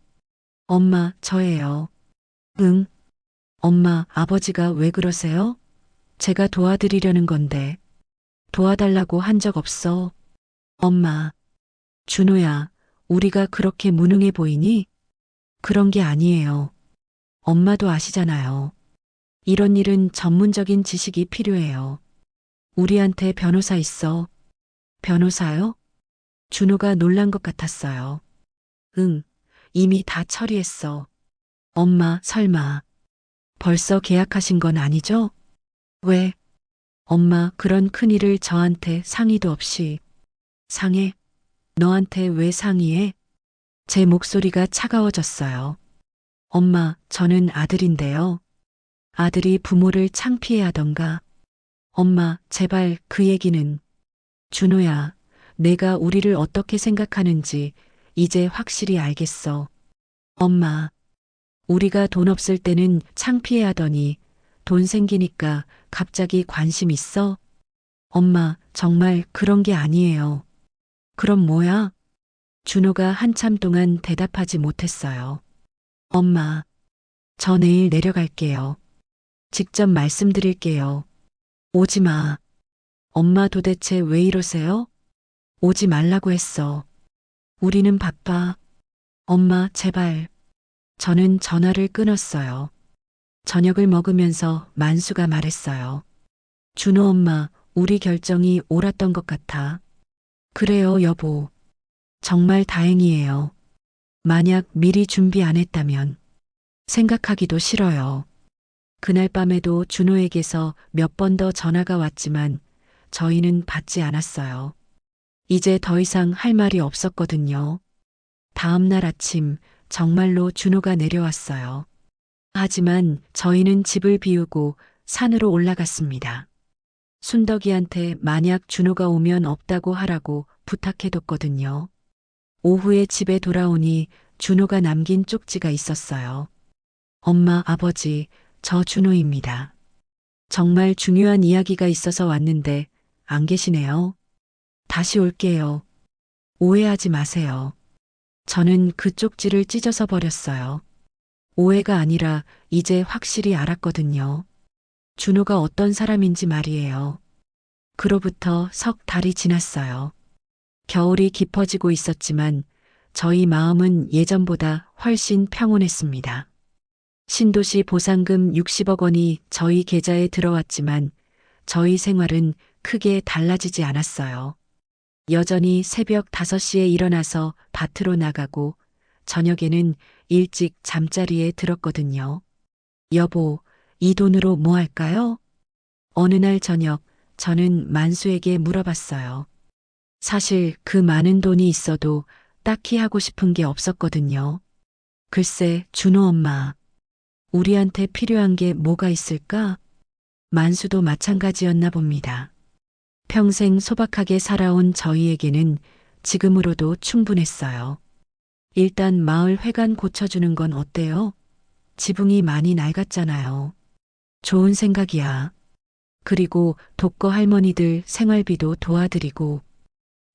엄마, 저예요. 응? 엄마, 아버지가 왜 그러세요? 제가 도와드리려는 건데. 도와달라고 한 적 없어. 엄마. 준호야, 우리가 그렇게 무능해 보이니? 그런 게 아니에요. 엄마도 아시잖아요. 이런 일은 전문적인 지식이 필요해요. 우리한테 변호사 있어. 변호사요? 준호가 놀란 것 같았어요. 응, 이미 다 처리했어. 엄마, 설마 벌써 계약하신 건 아니죠? 왜? 엄마, 그런 큰일을 저한테 상의도 없이. 상해? 너한테 왜 상의해? 제 목소리가 차가워졌어요. 엄마, 저는 아들인데요. 아들이 부모를 창피해 하던가. 엄마, 제발 그 얘기는. 준호야, 내가 우리를 어떻게 생각하는지 이제 확실히 알겠어. 엄마, 우리가 돈 없을 때는 창피해 하더니 돈 생기니까 갑자기 관심 있어? 엄마, 정말 그런 게 아니에요. 그럼 뭐야? 준호가 한참 동안 대답하지 못했어요. 엄마, 저 내일 내려갈게요. 직접 말씀드릴게요. 오지 마. 엄마 도대체 왜 이러세요? 오지 말라고 했어. 우리는 바빠. 엄마, 제발. 저는 전화를 끊었어요. 저녁을 먹으면서 만수가 말했어요. 준호 엄마, 우리 결정이 옳았던 것 같아. 그래요, 여보. 정말 다행이에요. 만약 미리 준비 안 했다면 생각하기도 싫어요. 그날 밤에도 준호에게서 몇 번 더 전화가 왔지만 저희는 받지 않았어요. 이제 더 이상 할 말이 없었거든요. 다음 날 아침 정말로 준호가 내려왔어요. 하지만 저희는 집을 비우고 산으로 올라갔습니다. 순덕이한테 만약 준호가 오면 없다고 하라고 부탁해뒀거든요. 오후에 집에 돌아오니 준호가 남긴 쪽지가 있었어요. 엄마, 아버지, 저 준호입니다. 정말 중요한 이야기가 있어서 왔는데 안 계시네요. 다시 올게요. 오해하지 마세요. 저는 그 쪽지를 찢어서 버렸어요. 오해가 아니라 이제 확실히 알았거든요. 준호가 어떤 사람인지 말이에요. 그로부터 석 달이 지났어요. 겨울이 깊어지고 있었지만 저희 마음은 예전보다 훨씬 평온했습니다. 신도시 보상금 60억 원이 저희 계좌에 들어왔지만 저희 생활은 크게 달라지지 않았어요. 여전히 새벽 5시에 일어나서 밭으로 나가고 저녁에는 일찍 잠자리에 들었거든요. 여보, 이 돈으로 뭐 할까요? 어느 날 저녁 저는 만수에게 물어봤어요. 사실 그 많은 돈이 있어도 딱히 하고 싶은 게 없었거든요. 글쎄, 준호 엄마. 우리한테 필요한 게 뭐가 있을까? 만수도 마찬가지였나 봅니다. 평생 소박하게 살아온 저희에게는 지금으로도 충분했어요. 일단 마을 회관 고쳐주는 건 어때요? 지붕이 많이 낡았잖아요. 좋은 생각이야. 그리고 독거 할머니들 생활비도 도와드리고.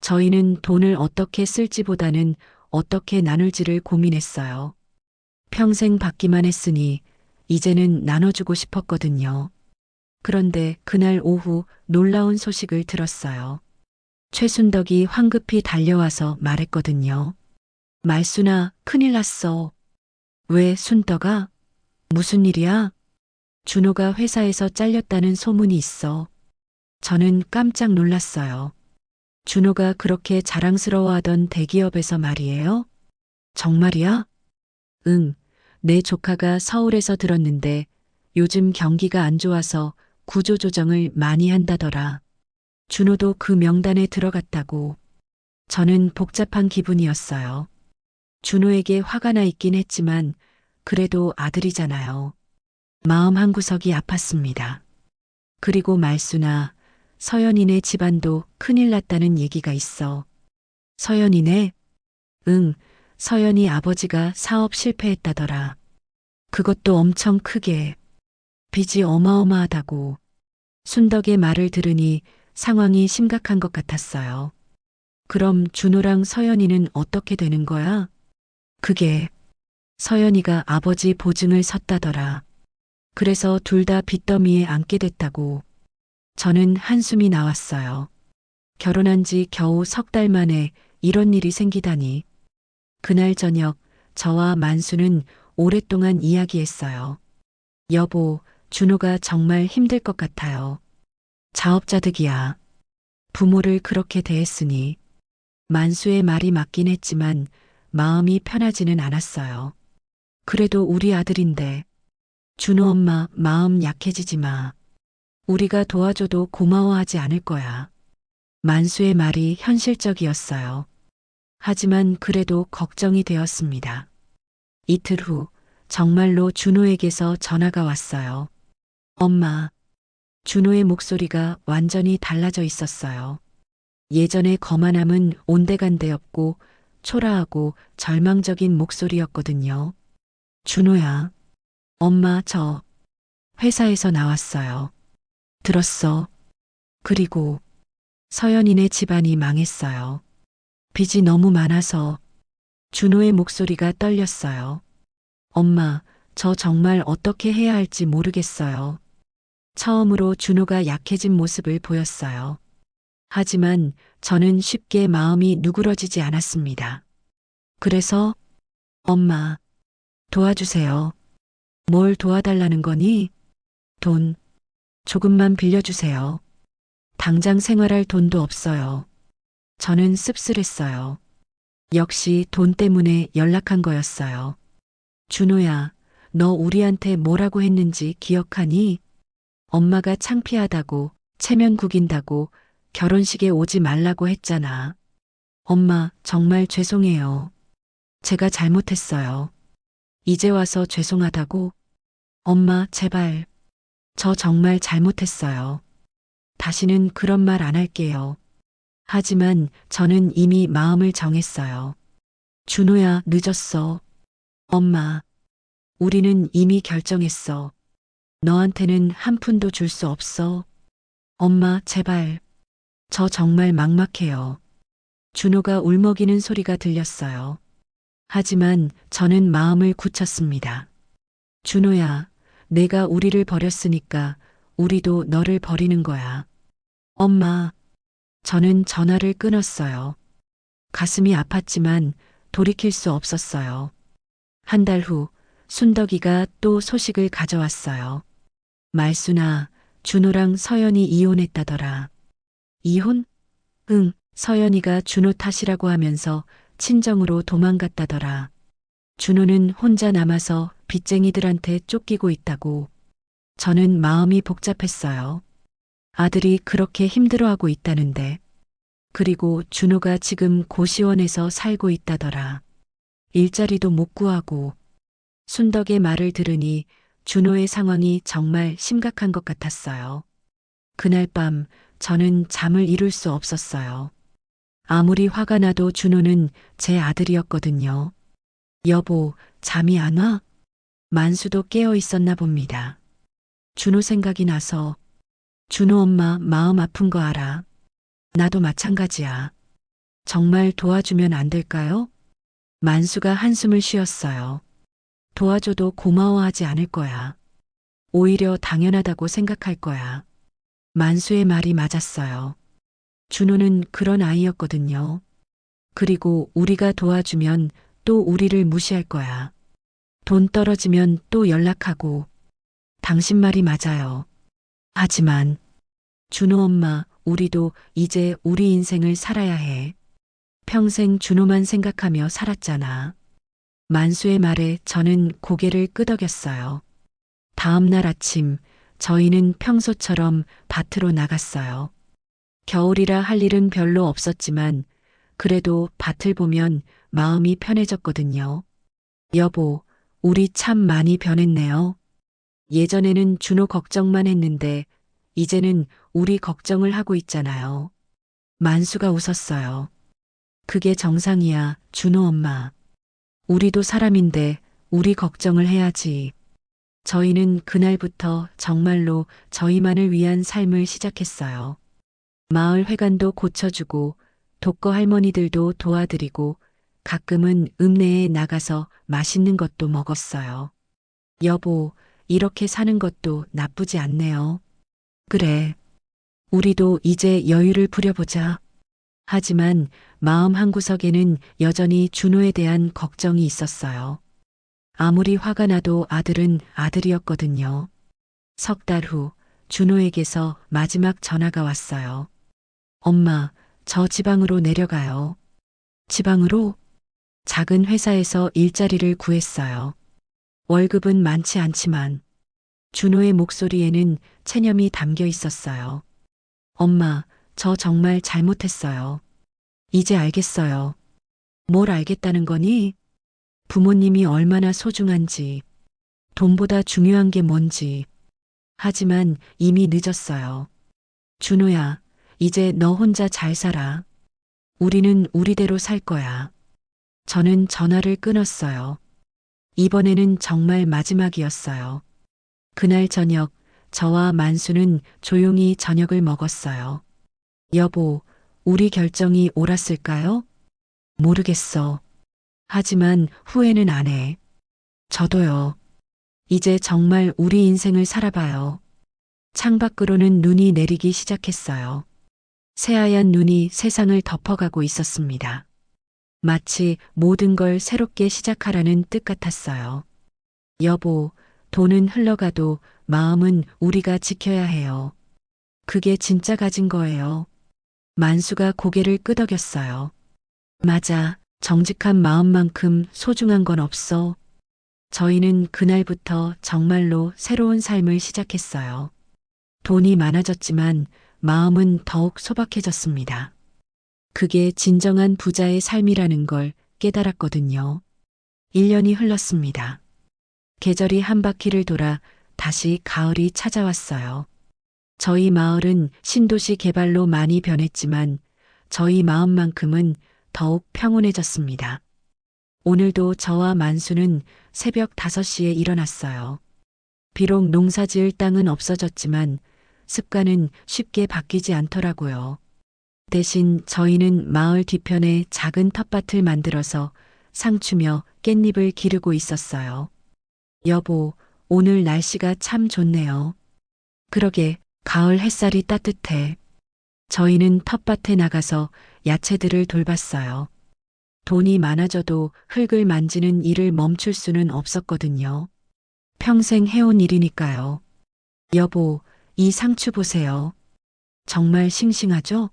저희는 돈을 어떻게 쓸지보다는 어떻게 나눌지를 고민했어요. 평생 받기만 했으니 이제는 나눠주고 싶었거든요. 그런데 그날 오후 놀라운 소식을 들었어요. 최순덕이 황급히 달려와서 말했거든요. 말순아, 큰일 났어. 왜 순덕아? 무슨 일이야? 준호가 회사에서 잘렸다는 소문이 있어. 저는 깜짝 놀랐어요. 준호가 그렇게 자랑스러워하던 대기업에서 말이에요? 정말이야? 응, 내 조카가 서울에서 들었는데 요즘 경기가 안 좋아서 구조조정을 많이 한다더라. 준호도 그 명단에 들어갔다고. 저는 복잡한 기분이었어요. 준호에게 화가 나 있긴 했지만 그래도 아들이잖아요. 마음 한구석이 아팠습니다. 그리고 말수나 서연이네 집안도 큰일 났다는 얘기가 있어. 서연이네? 응, 서연이 아버지가 사업 실패했다더라. 그것도 엄청 크게. 빚이 어마어마하다고. 순덕의 말을 들으니 상황이 심각한 것 같았어요. 그럼 준호랑 서연이는 어떻게 되는 거야? 그게 서연이가 아버지 보증을 섰다더라. 그래서 둘 다 빚더미에 앉게 됐다고. 저는 한숨이 나왔어요. 결혼한 지 겨우 석 달 만에 이런 일이 생기다니. 그날 저녁 저와 만수는 오랫동안 이야기했어요. 여보, 준호가 정말 힘들 것 같아요. 자업자득이야. 부모를 그렇게 대했으니. 만수의 말이 맞긴 했지만 마음이 편하지는 않았어요. 그래도 우리 아들인데. 준호 엄마 마음 약해지지 마. 우리가 도와줘도 고마워하지 않을 거야. 만수의 말이 현실적이었어요. 하지만 그래도 걱정이 되었습니다. 이틀 후 정말로 준호에게서 전화가 왔어요. 엄마, 준호의 목소리가 완전히 달라져 있었어요. 예전의 거만함은 온데간데없고 초라하고 절망적인 목소리였거든요. 준호야, 엄마 저 회사에서 나왔어요. 들었어. 그리고 서연이네 집안이 망했어요. 빚이 너무 많아서. 준호의 목소리가 떨렸어요. 엄마, 저 정말 어떻게 해야 할지 모르겠어요. 처음으로 준호가 약해진 모습을 보였어요. 하지만 저는 쉽게 마음이 누그러지지 않았습니다. 그래서 엄마, 도와주세요. 뭘 도와달라는 거니? 돈, 조금만 빌려주세요. 당장 생활할 돈도 없어요. 저는 씁쓸했어요. 역시 돈 때문에 연락한 거였어요. 준호야, 너 우리한테 뭐라고 했는지 기억하니? 엄마가 창피하다고, 체면 구긴다고, 결혼식에 오지 말라고 했잖아. 엄마, 정말 죄송해요. 제가 잘못했어요. 이제 와서 죄송하다고? 엄마, 제발. 저 정말 잘못했어요. 다시는 그런 말 안 할게요. 하지만 저는 이미 마음을 정했어요. 준호야, 늦었어. 엄마, 우리는 이미 결정했어. 너한테는 한 푼도 줄 수 없어. 엄마, 제발. 저 정말 막막해요. 준호가 울먹이는 소리가 들렸어요. 하지만 저는 마음을 굳혔습니다. 준호야, 내가 우리를 버렸으니까 우리도 너를 버리는 거야. 엄마, 저는 전화를 끊었어요. 가슴이 아팠지만 돌이킬 수 없었어요. 한 달 후 순덕이가 또 소식을 가져왔어요. 말순아, 준호랑 서연이 이혼했다더라. 이혼? 응, 서연이가 준호 탓이라고 하면서 친정으로 도망갔다더라. 준호는 혼자 남아서 빚쟁이들한테 쫓기고 있다고. 저는 마음이 복잡했어요. 아들이 그렇게 힘들어하고 있다는데. 그리고 준호가 지금 고시원에서 살고 있다더라. 일자리도 못 구하고. 순덕의 말을 들으니 준호의 상황이 정말 심각한 것 같았어요. 그날 밤 저는 잠을 이룰 수 없었어요. 아무리 화가 나도 준호는 제 아들이었거든요. 여보, 잠이 안 와? 만수도 깨어 있었나 봅니다. 준호 생각이 나서. 준호 엄마 마음 아픈 거 알아. 나도 마찬가지야. 정말 도와주면 안 될까요? 만수가 한숨을 쉬었어요. 도와줘도 고마워하지 않을 거야. 오히려 당연하다고 생각할 거야. 만수의 말이 맞았어요. 준호는 그런 아이였거든요. 그리고 우리가 도와주면 또 우리를 무시할 거야. 돈 떨어지면 또 연락하고. 당신 말이 맞아요. 하지만 준호 엄마, 우리도 이제 우리 인생을 살아야 해. 평생 준호만 생각하며 살았잖아. 만수의 말에 저는 고개를 끄덕였어요. 다음 날 아침 저희는 평소처럼 밭으로 나갔어요. 겨울이라 할 일은 별로 없었지만 그래도 밭을 보면 마음이 편해졌거든요. 여보, 우리 참 많이 변했네요. 예전에는 준호 걱정만 했는데 이제는 우리 걱정을 하고 있잖아요. 만수가 웃었어요. 그게 정상이야, 준호 엄마. 우리도 사람인데 우리 걱정을 해야지. 저희는 그날부터 정말로 저희만을 위한 삶을 시작했어요. 마을 회관도 고쳐주고 독거 할머니들도 도와드리고 가끔은 읍내에 나가서 맛있는 것도 먹었어요. 여보, 이렇게 사는 것도 나쁘지 않네요. 그래. 우리도 이제 여유를 부려보자. 하지만 마음 한구석에는 여전히 준호에 대한 걱정이 있었어요. 아무리 화가 나도 아들은 아들이었거든요. 석 달 후 준호에게서 마지막 전화가 왔어요. 엄마, 저 지방으로 내려가요. 지방으로 작은 회사에서 일자리를 구했어요. 월급은 많지 않지만 준호의 목소리에는 체념이 담겨 있었어요. 엄마, 저 정말 잘못했어요. 이제 알겠어요. 뭘 알겠다는 거니? 부모님이 얼마나 소중한지, 돈보다 중요한 게 뭔지. 하지만 이미 늦었어요. 준호야, 이제 너 혼자 잘 살아. 우리는 우리대로 살 거야. 저는 전화를 끊었어요. 이번에는 정말 마지막이었어요. 그날 저녁, 저와 만수는 조용히 저녁을 먹었어요. 여보, 우리 결정이 옳았을까요? 모르겠어. 하지만 후회는 안 해. 저도요. 이제 정말 우리 인생을 살아봐요. 창밖으로는 눈이 내리기 시작했어요. 새하얀 눈이 세상을 덮어가고 있었습니다. 마치 모든 걸 새롭게 시작하라는 뜻 같았어요. 여보, 돈은 흘러가도 마음은 우리가 지켜야 해요. 그게 진짜 가진 거예요. 만수가 고개를 끄덕였어요. 맞아, 정직한 마음만큼 소중한 건 없어. 저희는 그날부터 정말로 새로운 삶을 시작했어요. 돈이 많아졌지만 마음은 더욱 소박해졌습니다. 그게 진정한 부자의 삶이라는 걸 깨달았거든요. 1년이 흘렀습니다. 계절이 한 바퀴를 돌아 다시 가을이 찾아왔어요. 저희 마을은 신도시 개발로 많이 변했지만 저희 마음만큼은 더욱 평온해졌습니다. 오늘도 저와 만수는 새벽 5시에 일어났어요. 비록 농사지을 땅은 없어졌지만 습관은 쉽게 바뀌지 않더라고요. 대신 저희는 마을 뒤편에 작은 텃밭을 만들어서 상추며 깻잎을 기르고 있었어요. 여보, 오늘 날씨가 참 좋네요. 그러게, 가을 햇살이 따뜻해. 저희는 텃밭에 나가서 야채들을 돌봤어요. 돈이 많아져도 흙을 만지는 일을 멈출 수는 없었거든요. 평생 해온 일이니까요. 여보, 이 상추 보세요. 정말 싱싱하죠?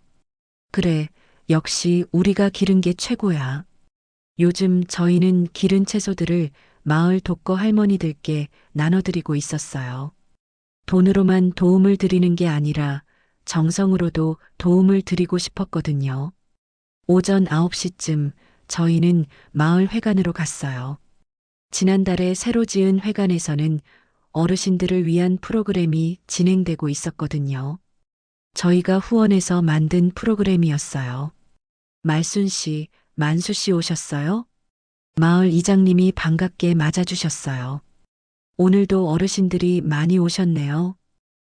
그래, 역시 우리가 기른 게 최고야. 요즘 저희는 기른 채소들을 마을 독거 할머니들께 나눠드리고 있었어요. 돈으로만 도움을 드리는 게 아니라 정성으로도 도움을 드리고 싶었거든요. 오전 9시쯤 저희는 마을 회관으로 갔어요. 지난달에 새로 지은 회관에서는 어르신들을 위한 프로그램이 진행되고 있었거든요. 저희가 후원해서 만든 프로그램이었어요. 말순 씨, 만수 씨 오셨어요? 마을 이장님이 반갑게 맞아주셨어요. 오늘도 어르신들이 많이 오셨네요.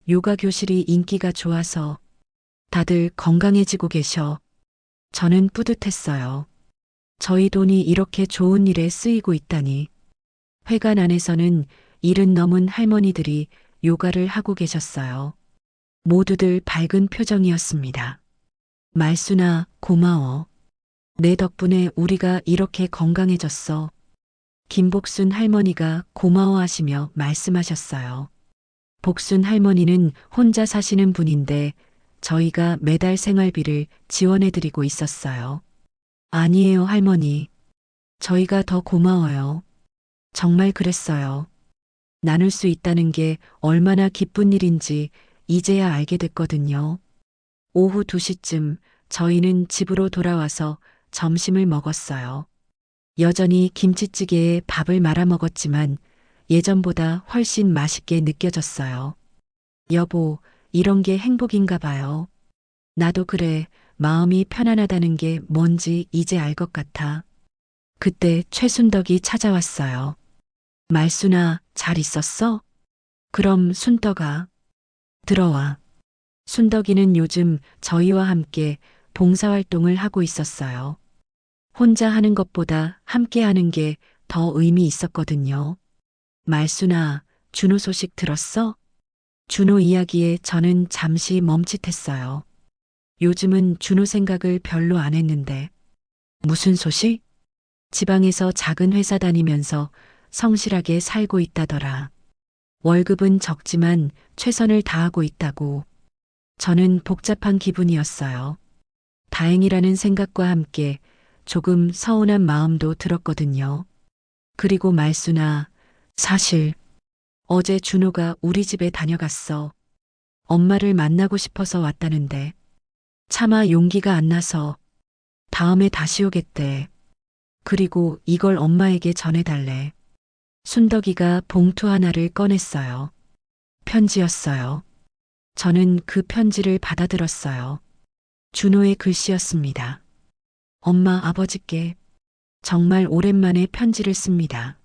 요가 교실이 인기가 좋아서 다들 건강해지고 계셔. 저는 뿌듯했어요. 저희 돈이 이렇게 좋은 일에 쓰이고 있다니. 회관 안에서는 70 넘은 할머니들이 요가를 하고 계셨어요. 모두들 밝은 표정이었습니다. 말순아, 고마워. 내 덕분에 우리가 이렇게 건강해졌어. 김복순 할머니가 고마워하시며 말씀하셨어요. 복순 할머니는 혼자 사시는 분인데 저희가 매달 생활비를 지원해드리고 있었어요. 아니에요, 할머니. 저희가 더 고마워요. 정말 그랬어요. 나눌 수 있다는 게 얼마나 기쁜 일인지 이제야 알게 됐거든요. 오후 2시쯤 저희는 집으로 돌아와서 점심을 먹었어요. 여전히 김치찌개에 밥을 말아 먹었지만 예전보다 훨씬 맛있게 느껴졌어요. 여보, 이런 게 행복인가 봐요. 나도 그래, 마음이 편안하다는 게 뭔지 이제 알 것 같아. 그때 최순덕이 찾아왔어요. 말순아, 잘 있었어? 그럼 순덕아, 들어와. 순덕이는 요즘 저희와 함께 봉사활동을 하고 있었어요. 혼자 하는 것보다 함께 하는 게 더 의미 있었거든요. 말순아, 준호 소식 들었어? 준호 이야기에 저는 잠시 멈칫했어요. 요즘은 준호 생각을 별로 안 했는데. 무슨 소식? 지방에서 작은 회사 다니면서 성실하게 살고 있다더라. 월급은 적지만 최선을 다하고 있다고. 저는 복잡한 기분이었어요. 다행이라는 생각과 함께 조금 서운한 마음도 들었거든요. 그리고 말순아, 사실 어제 준호가 우리 집에 다녀갔어. 엄마를 만나고 싶어서 왔다는데 차마 용기가 안 나서 다음에 다시 오겠대. 그리고 이걸 엄마에게 전해달래. 순덕이가 봉투 하나를 꺼냈어요. 편지였어요. 저는 그 편지를 받아들었어요. 준호의 글씨였습니다. 엄마, 아버지께 정말 오랜만에 편지를 씁니다.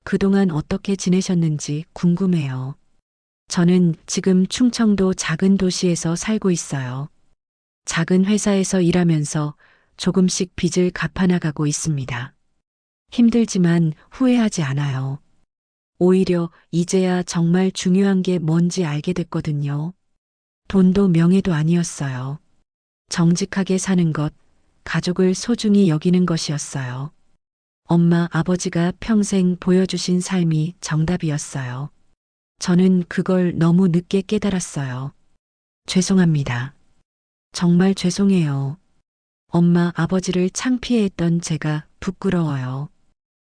그동안 어떻게 지내셨는지 궁금해요. 저는 지금 충청도 작은 도시에서 살고 있어요. 작은 회사에서 일하면서 조금씩 빚을 갚아나가고 있습니다. 힘들지만 후회하지 않아요. 오히려 이제야 정말 중요한 게 뭔지 알게 됐거든요. 돈도 명예도 아니었어요. 정직하게 사는 것, 가족을 소중히 여기는 것이었어요. 엄마, 아버지가 평생 보여주신 삶이 정답이었어요. 저는 그걸 너무 늦게 깨달았어요. 죄송합니다. 정말 죄송해요. 엄마, 아버지를 창피해했던 제가 부끄러워요.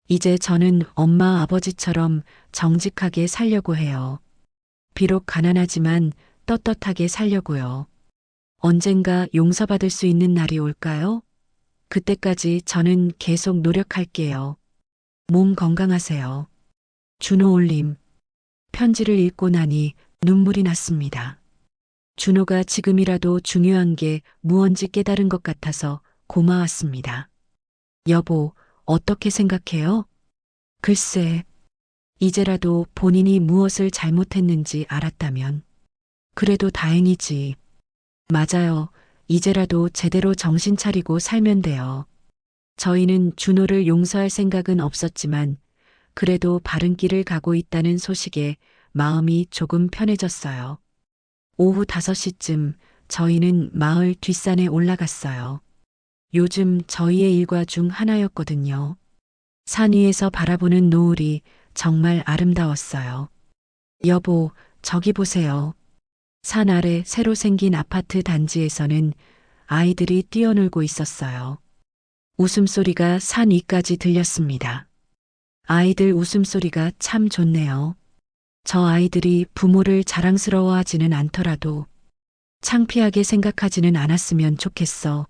이제 저는 엄마, 아버지처럼 정직하게 살려고 해요. 비록 가난하지만 떳떳하게 살려고요. 언젠가 용서받을 수 있는 날이 올까요? 그때까지 저는 계속 노력할게요. 몸 건강하세요. 준호 올림. 편지를 읽고 나니 눈물이 났습니다. 준호가 지금이라도 중요한 게 무언지 깨달은 것 같아서 고마웠습니다. 여보, 어떻게 생각해요? 글쎄, 이제라도 본인이 무엇을 잘못했는지 알았다면. 그래도 다행이지. 맞아요. 이제라도 제대로 정신 차리고 살면 돼요. 저희는 준호를 용서할 생각은 없었지만 그래도 바른 길을 가고 있다는 소식에 마음이 조금 편해졌어요. 오후 5시쯤 저희는 마을 뒷산에 올라갔어요. 요즘 저희의 일과 중 하나였거든요. 산 위에서 바라보는 노을이 정말 아름다웠어요. 여보, 저기 보세요. 산 아래 새로 생긴 아파트 단지에서는 아이들이 뛰어놀고 있었어요. 웃음소리가 산 위까지 들렸습니다. 아이들 웃음소리가 참 좋네요. 저 아이들이 부모를 자랑스러워하지는 않더라도 창피하게 생각하지는 않았으면 좋겠어.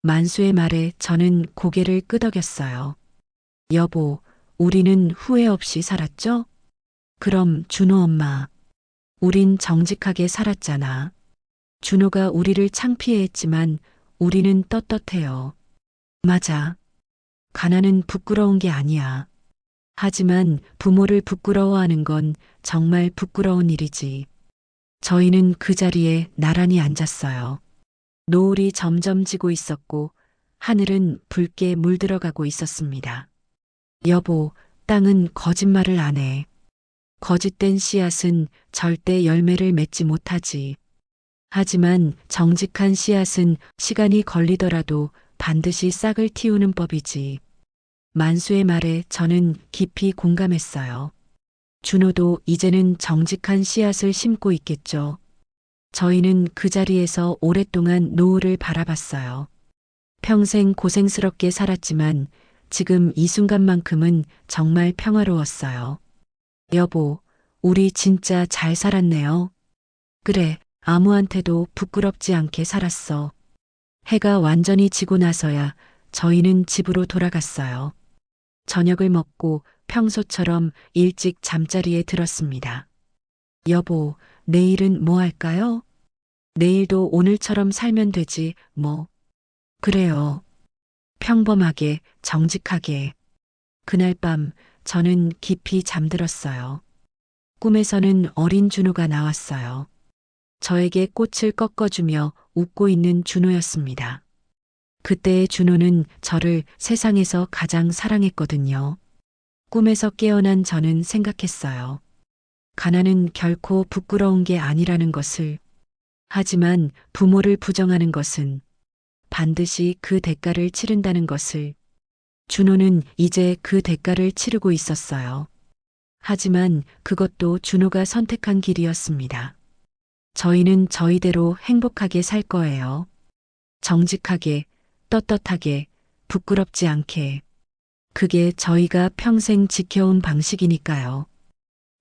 만수의 말에 저는 고개를 끄덕였어요. 여보, 우리는 후회 없이 살았죠? 그럼 준호 엄마, 우린 정직하게 살았잖아. 준호가 우리를 창피해했지만 우리는 떳떳해요. 맞아. 가난은 부끄러운 게 아니야. 하지만 부모를 부끄러워하는 건 정말 부끄러운 일이지. 저희는 그 자리에 나란히 앉았어요. 노을이 점점 지고 있었고 하늘은 붉게 물들어가고 있었습니다. 여보, 땅은 거짓말을 안 해. 거짓된 씨앗은 절대 열매를 맺지 못하지. 하지만 정직한 씨앗은 시간이 걸리더라도 반드시 싹을 틔우는 법이지. 만수의 말에 저는 깊이 공감했어요. 준호도 이제는 정직한 씨앗을 심고 있겠죠. 저희는 그 자리에서 오랫동안 노을을 바라봤어요. 평생 고생스럽게 살았지만 지금 이 순간만큼은 정말 평화로웠어요. 여보, 우리 진짜 잘 살았네요. 그래, 아무한테도 부끄럽지 않게 살았어. 해가 완전히 지고 나서야 저희는 집으로 돌아갔어요. 저녁을 먹고 평소처럼 일찍 잠자리에 들었습니다. 여보, 내일은 뭐 할까요? 내일도 오늘처럼 살면 되지, 뭐. 그래요. 평범하게, 정직하게. 그날 밤 저는 깊이 잠들었어요. 꿈에서는 어린 준호가 나왔어요. 저에게 꽃을 꺾어주며 웃고 있는 준호였습니다. 그때의 준호는 저를 세상에서 가장 사랑했거든요. 꿈에서 깨어난 저는 생각했어요. 가난은 결코 부끄러운 게 아니라는 것을. 하지만 부모를 부정하는 것은 반드시 그 대가를 치른다는 것을. 준호는 이제 그 대가를 치르고 있었어요. 하지만 그것도 준호가 선택한 길이었습니다. 저희는 저희대로 행복하게 살 거예요. 정직하게, 떳떳하게, 부끄럽지 않게. 그게 저희가 평생 지켜온 방식이니까요.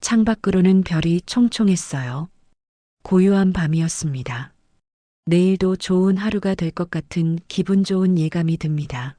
창밖으로는 별이 총총했어요. 고요한 밤이었습니다. 내일도 좋은 하루가 될 것 같은 기분 좋은 예감이 듭니다.